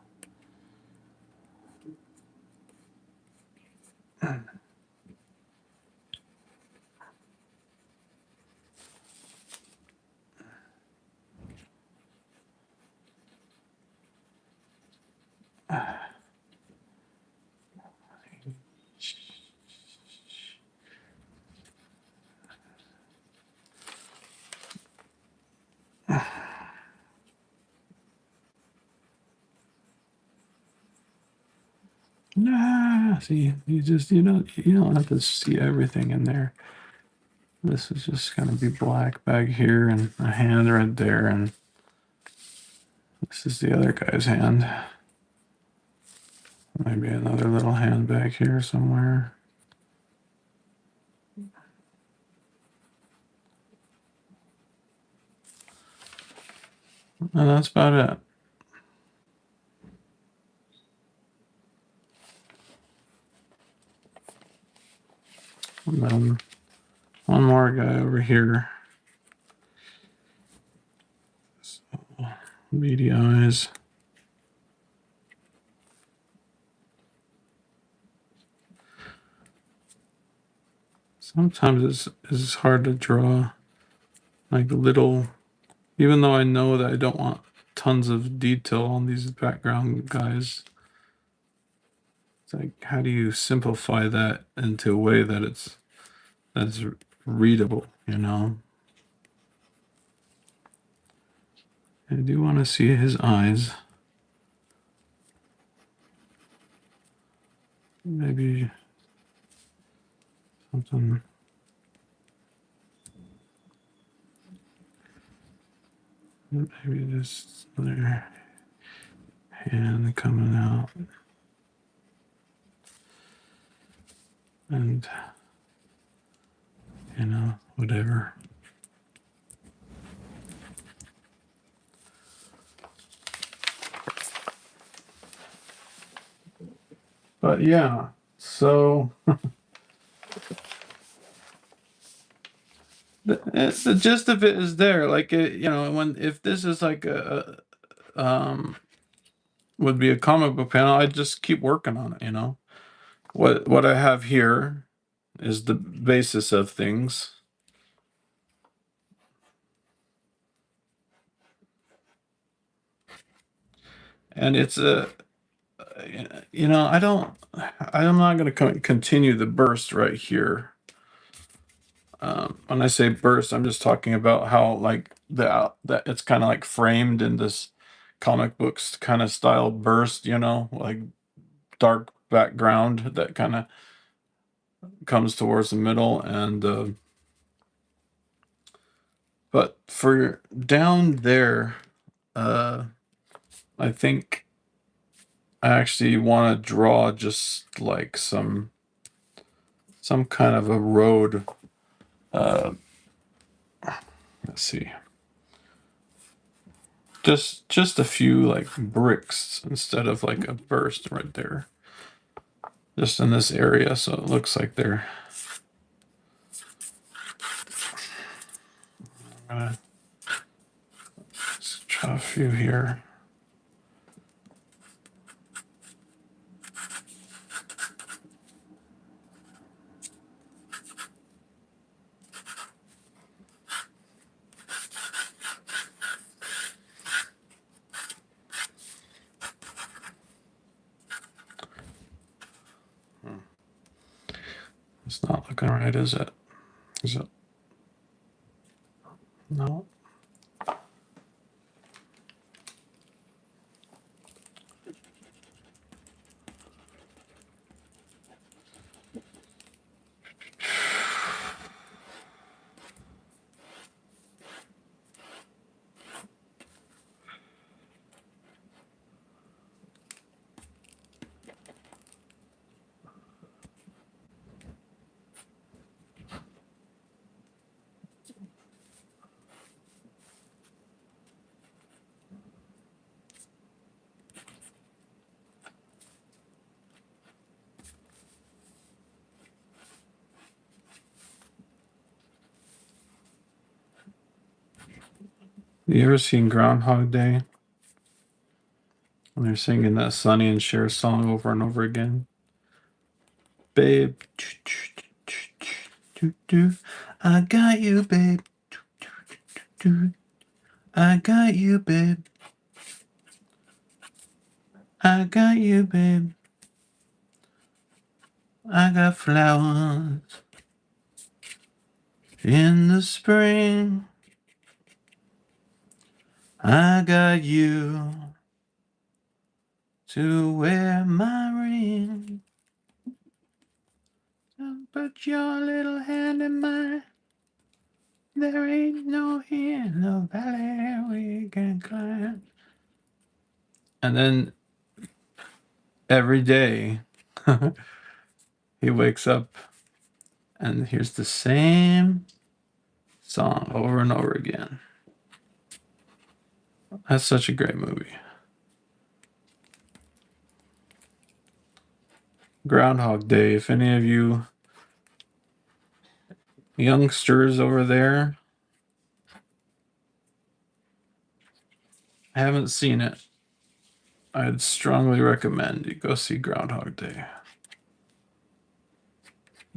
Nah, see, you don't have to see everything in there. This is just gonna be black back here and a hand right there, and This is the other guy's hand. Maybe another little hand back here somewhere. And that's about it. And then one more guy over here. So, beady eyes. Sometimes it's hard to draw like little, even though I know that I don't want tons of detail on these background guys. It's like, how do you simplify that into a way that's readable, you know? I do want to see his eyes. Maybe something. Maybe just another hand coming out. And, you know, whatever. But yeah, so the gist of it is there. Like, you know, if this is like would be a comic book panel, I'd just keep working on it, you know. What I have here is the basis of things. And it's you know, I'm not going to continue the burst right here. When I say burst, I'm just talking about how like that it's kind of like framed in this comic books kind of style burst, you know, like dark background that kind of comes towards the middle. And but for down there, I think I actually want to draw just like some kind of a road. Let's see, just a few like bricks instead of like a burst right there, just in this area, so it looks like they're. I'm gonna try a few here. It's not looking right, is it? Is it? No. You ever seen Groundhog Day? When they're singing that Sonny and Cher song over and over again. Babe, I got you, babe. I got you, babe. I got you, babe. I got flowers in the spring. I got you to wear my ring. Put your little hand in mine. There ain't no hill, no valley we can climb. And then every day he wakes up and hears the same song over and over again. That's such a great movie. Groundhog Day. If any of you youngsters over there haven't seen it, I'd strongly recommend you go see Groundhog Day.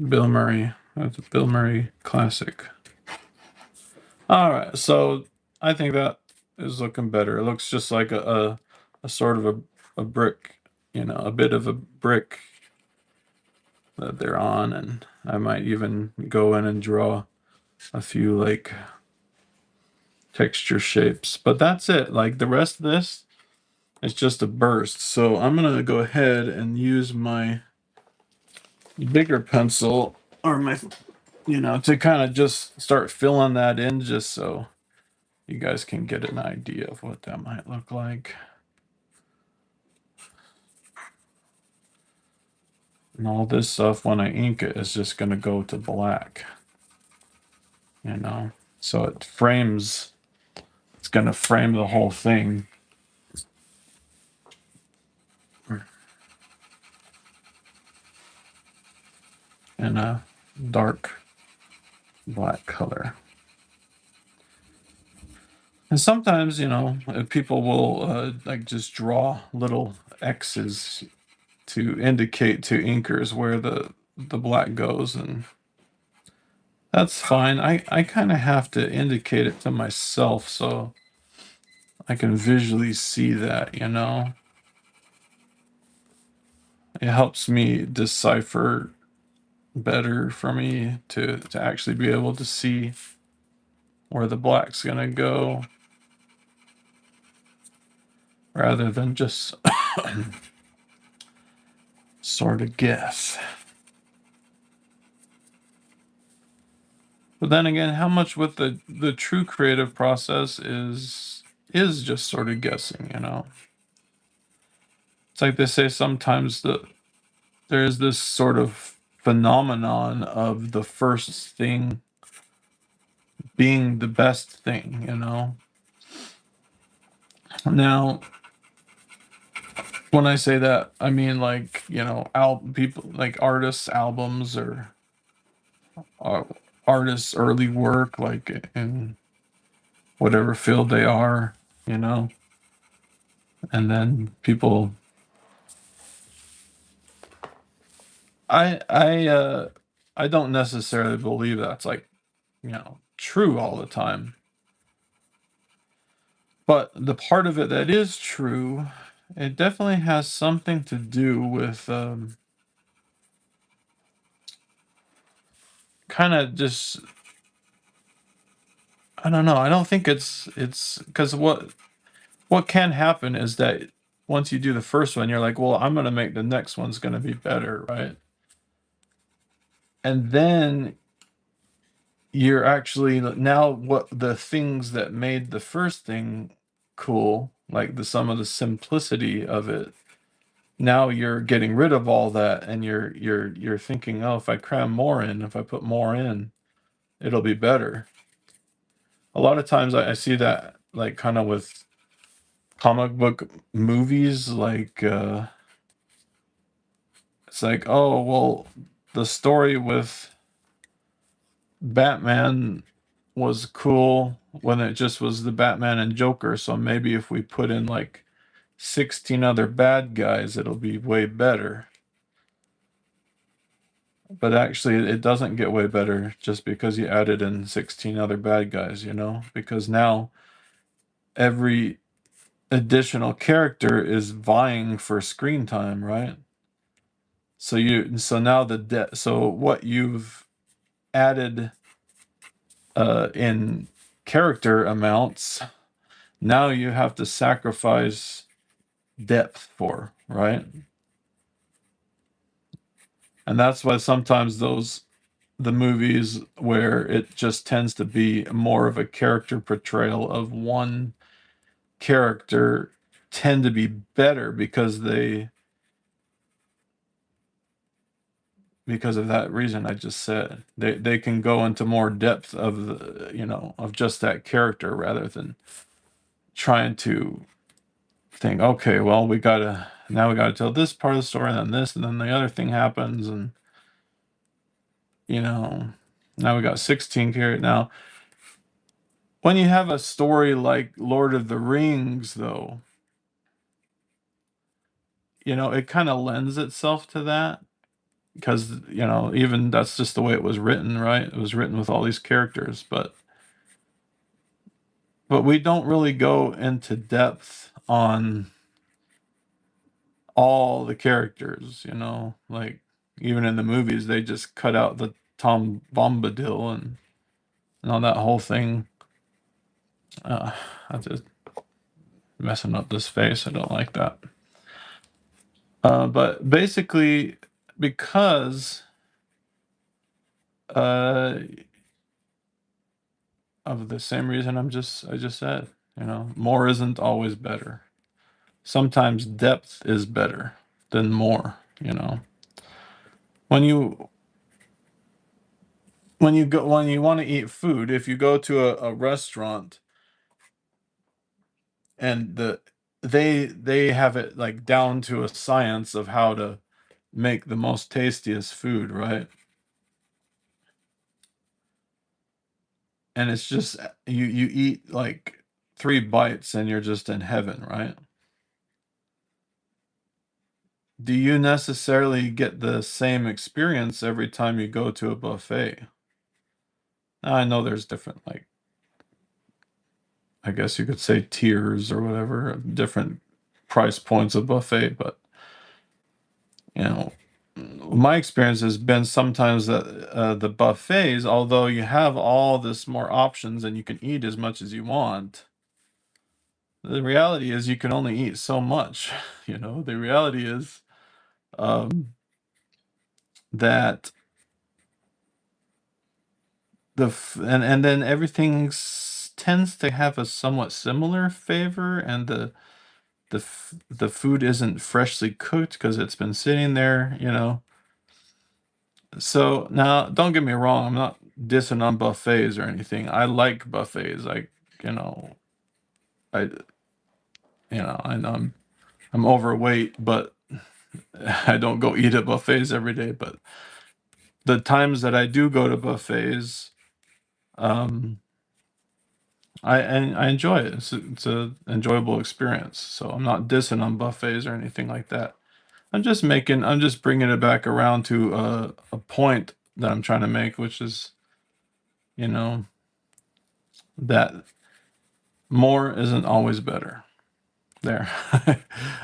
Bill Murray. That's a Bill Murray classic. All right, so I think that is looking better. It looks just like a sort of a brick, a bit of a brick that they're on, and I might even go in and draw a few like texture shapes. But that's it. Like the rest of this is just a burst. So I'm gonna go ahead and use my bigger pencil or my to kind of just start filling that in just so you guys can get an idea of what that might look like. And all this stuff, when I ink it, is just going to go to black. So it frames, it's going to frame the whole thing. In a dark black color. And sometimes, people will like just draw little X's to indicate to inkers where the black goes, and that's fine. I kind of have to indicate it to myself so I can visually see that, It helps me decipher better for me to actually be able to see where the black's gonna go rather than just sort of guess. But then again, how much with the true creative process is just sort of guessing, It's like they say sometimes there's this sort of phenomenon of the first thing being the best thing, Now, when I say that, I mean like, people like artists' albums or uh, artists' early work, like in whatever field they are, and then people. I don't necessarily believe that's like, true all the time. But the part of it that is true, it definitely has something to do with kind of just, I don't know. I don't think it's because what can happen is that once you do the first one, you're like, well, I'm going to make the next one's going to be better, right? And then you're actually now what the things that made the first thing cool, like some of the simplicity of it, now you're getting rid of all that, and you're thinking, oh, if I cram more in, if I put more in, it'll be better. A lot of times I see that like kind of with comic book movies, like it's like, oh well, the story with Batman was cool when it just was the Batman and Joker, so maybe if we put in like 16 other bad guys, it'll be way better. But actually, it doesn't get way better just because you added in 16 other bad guys, Because now every additional character is vying for screen time, right? So now so what you've added in character amounts, now you have to sacrifice depth for, right? And that's why sometimes the movies where it just tends to be more of a character portrayal of one character tend to be better because of that reason I just said. They can go into more depth of of just that character rather than trying to think, okay, well, we gotta tell this part of the story, and then this, and then the other thing happens, and now we got 16 characters. Now, when you have a story like Lord of the Rings, though, it kind of lends itself to that because, even that's just the way it was written, right? It was written with all these characters, but we don't really go into depth on all the characters, like even in the movies, they just cut out the Tom Bombadil and all that whole thing. I'm just messing up this face. I don't like that. But basically, because uh, of the same reason I just said, more isn't always better. Sometimes depth is better than more. When you when you want to eat food, if you go to a restaurant and they have it like down to a science of how to make the most tastiest food, right? And it's just you eat like 3 bites and you're just in heaven, right? Do you necessarily get the same experience every time you go to a buffet? Now, I know there's different, like, I guess you could say tiers or whatever, different price points of buffet, but you know, my experience has been sometimes that the buffets, although you have all this more options and you can eat as much as you want, the reality is you can only eat so much. The reality is um, that and then everything tends to have a somewhat similar flavor, and the food isn't freshly cooked because it's been sitting there. So now, don't get me wrong, I'm not dissing on buffets or anything. I like buffets. You know, I, I know I'm overweight, but I don't go eat at buffets every day. But the times that I do go to buffets, um, I enjoy it. It's a enjoyable experience. So I'm not dissing on buffets or anything like that. I'm just bringing it back around to a point that I'm trying to make, which is, you know, that more isn't always better. There.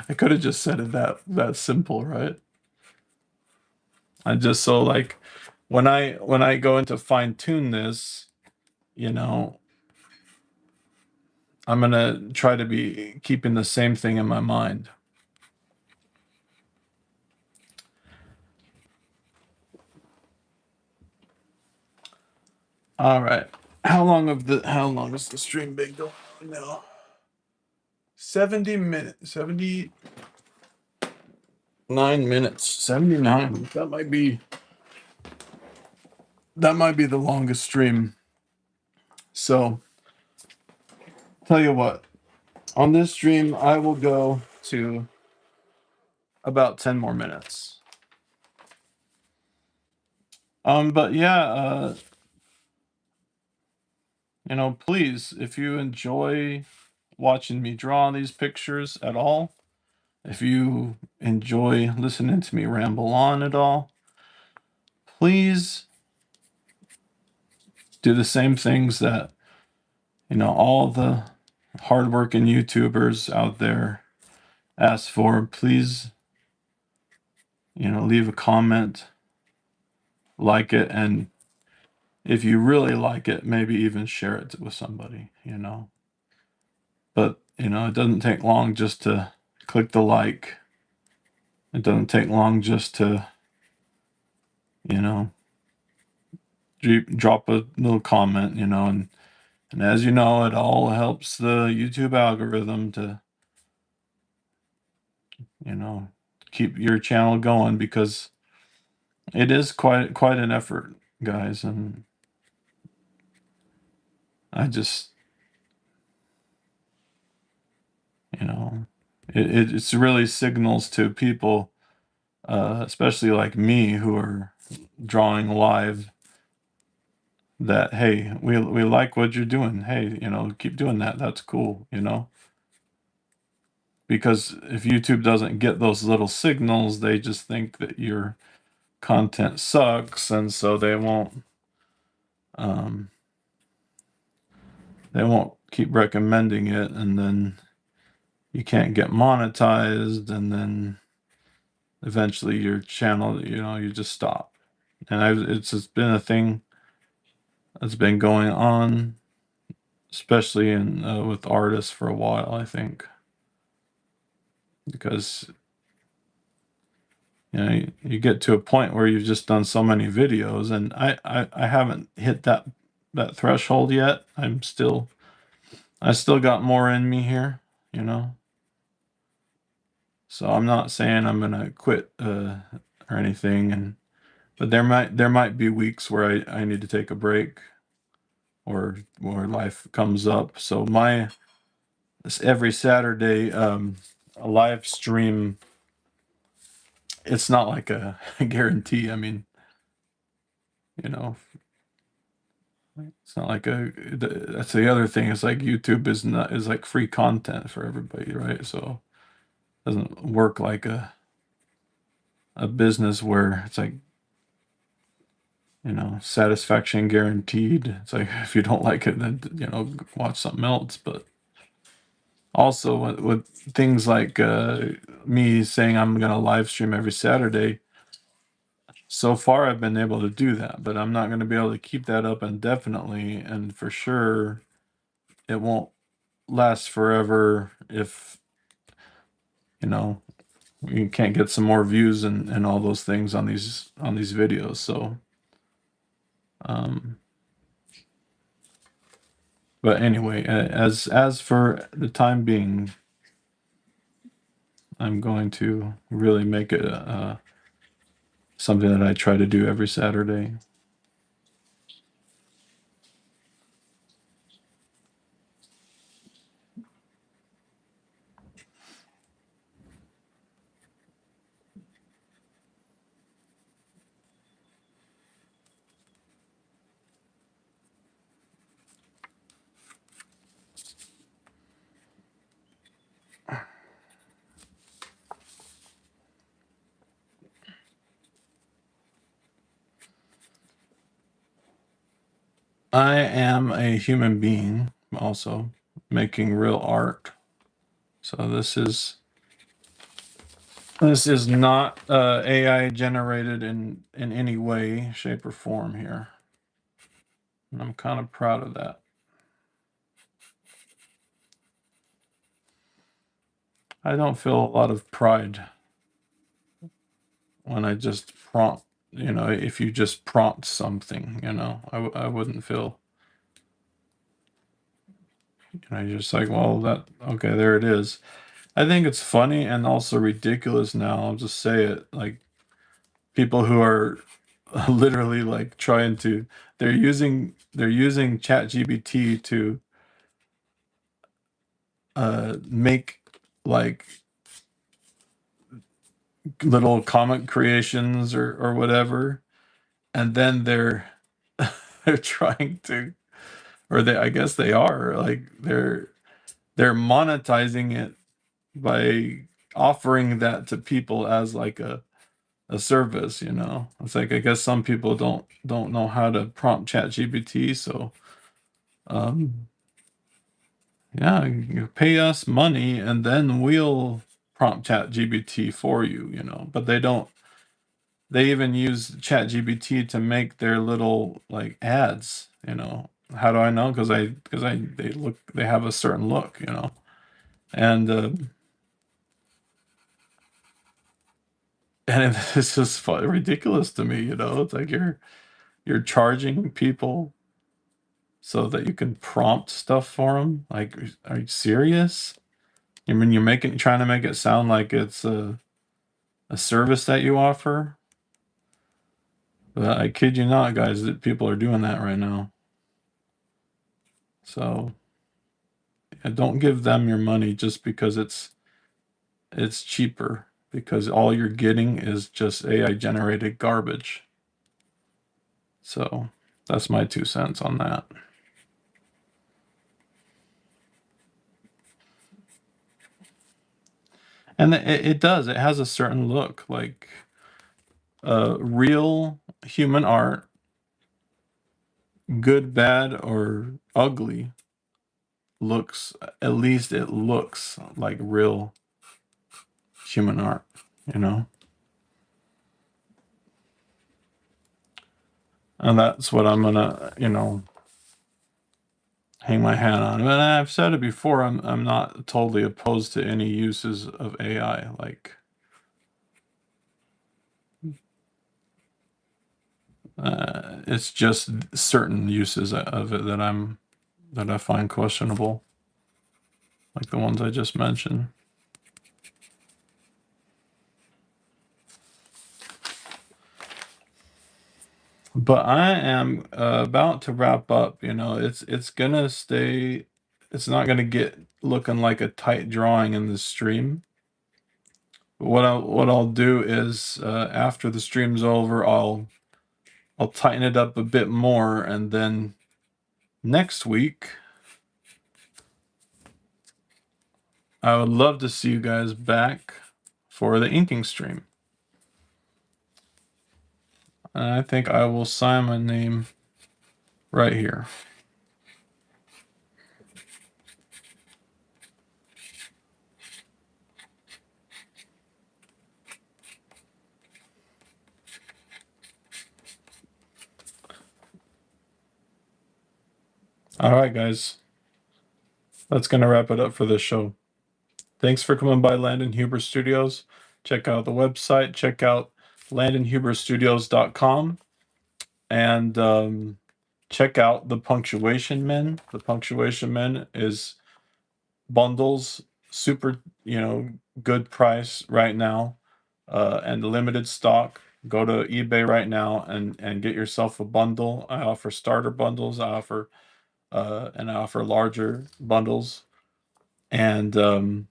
I could have just said it that simple, right? I just so like when I go into fine tune this, you know, I'm gonna try to be keeping the same thing in my mind. All right. How long has the stream been going on now? 70 minutes. 79 minutes. 79. That might be the longest stream. So, tell you what. On this stream, I will go to about 10 more minutes. But yeah, please, if you enjoy watching me draw these pictures at all, if you enjoy listening to me ramble on at all, please do the same things that, all the hardworking YouTubers out there ask for. Please, leave a comment, like it, and if you really like it, maybe even share it with somebody. But, it doesn't take long just to click the like. It doesn't take long just to, you know, drop a little comment, and as you know, it all helps the YouTube algorithm to keep your channel going, because it is quite an effort, guys, and I just, it's really signals to people, especially like me, who are drawing live, that, hey, we like what you're doing. Hey, keep doing that. That's cool, because if YouTube doesn't get those little signals, they just think that your content sucks, and so um, they won't keep recommending it, and then you can't get monetized, and then eventually your channel, you just stop. And it's just been a thing that's been going on, especially with artists, for a while, I think, because you get to a point where you've just done so many videos, and I haven't hit that threshold yet. I still got more in me here, so I'm not saying I'm gonna quit or anything, but there might be weeks where I need to take a break, or life comes up. So every Saturday, a live stream, it's not like a guarantee. I mean, you know, it's not like that's the other thing. It's like YouTube is like free content for everybody, right? So it doesn't work like a business where it's like, satisfaction guaranteed. It's like, if you don't like it, then, watch something else. But also with things like me saying I'm going to live stream every Saturday, so far I've been able to do that, but I'm not going to be able to keep that up indefinitely. And for sure, it won't last forever if, we can't get some more views and all those things on these videos. So, um, but anyway, as for the time being, I'm going to really make it something that I try to do every Saturday. I am a human being, also making real art. So this is not AI generated in any way, shape, or form here. And I'm kind of proud of that. I don't feel a lot of pride when I just prompt, if you just prompt something, I wouldn't feel, you're just like, well, okay, there it is. I think it's funny and also ridiculous now. I'll just say it, like, people who are literally like they're using ChatGPT to make like little comic creations or whatever, and then they're trying to, or I guess they are, like, they're monetizing it by offering that to people as like a service. It's like, I guess some people don't know how to prompt ChatGPT, so um yeah, you pay us money and then we'll prompt ChatGPT for you, but they even use ChatGPT to make their little like ads. How do I know? Because they have a certain look, and and it's just ridiculous to me. It's like you're charging people so that you can prompt stuff for them. Like, are you serious? I mean, trying to make it sound like it's a service that you offer. But I kid you not, guys, that people are doing that right now. So don't give them your money just because it's cheaper, because all you're getting is just AI generated garbage. So that's my 2 cents on that. And it does. It has a certain look, like real human art, good, bad, or ugly, looks, at least it looks like real human art, you know? And that's what I'm gonna, hang my hat on. And I've said it before, I'm not totally opposed to any uses of AI. Like it's just certain uses of it that I find questionable, like the ones I just mentioned. But I am about to wrap up. It's gonna stay. It's not gonna get looking like a tight drawing in the stream. What I'll do is after the stream's over, I'll tighten it up a bit more, and then next week I would love to see you guys back for the inking stream. And I think I will sign my name right here. All right, guys. That's going to wrap it up for this show. Thanks for coming by Landon Huber Studios. Check out the website. Check out landonhuberstudios.com. And check out the Punctuation Men. The Punctuation Men is bundles, super, good price right now, and limited stock. Go to eBay right now and get yourself a bundle. I offer starter bundles. I offer larger bundles. And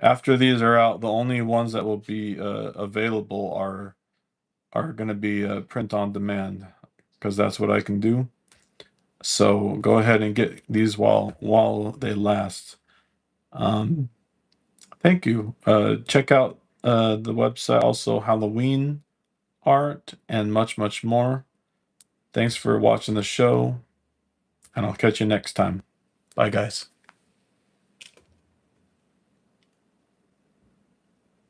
after these are out, the only ones that will be available are going to be print on demand, because that's what I can do. So go ahead and get these while they last. Thank you. Check out the website, also Halloween art and much, much more. Thanks for watching the show, and I'll catch you next time. Bye, guys.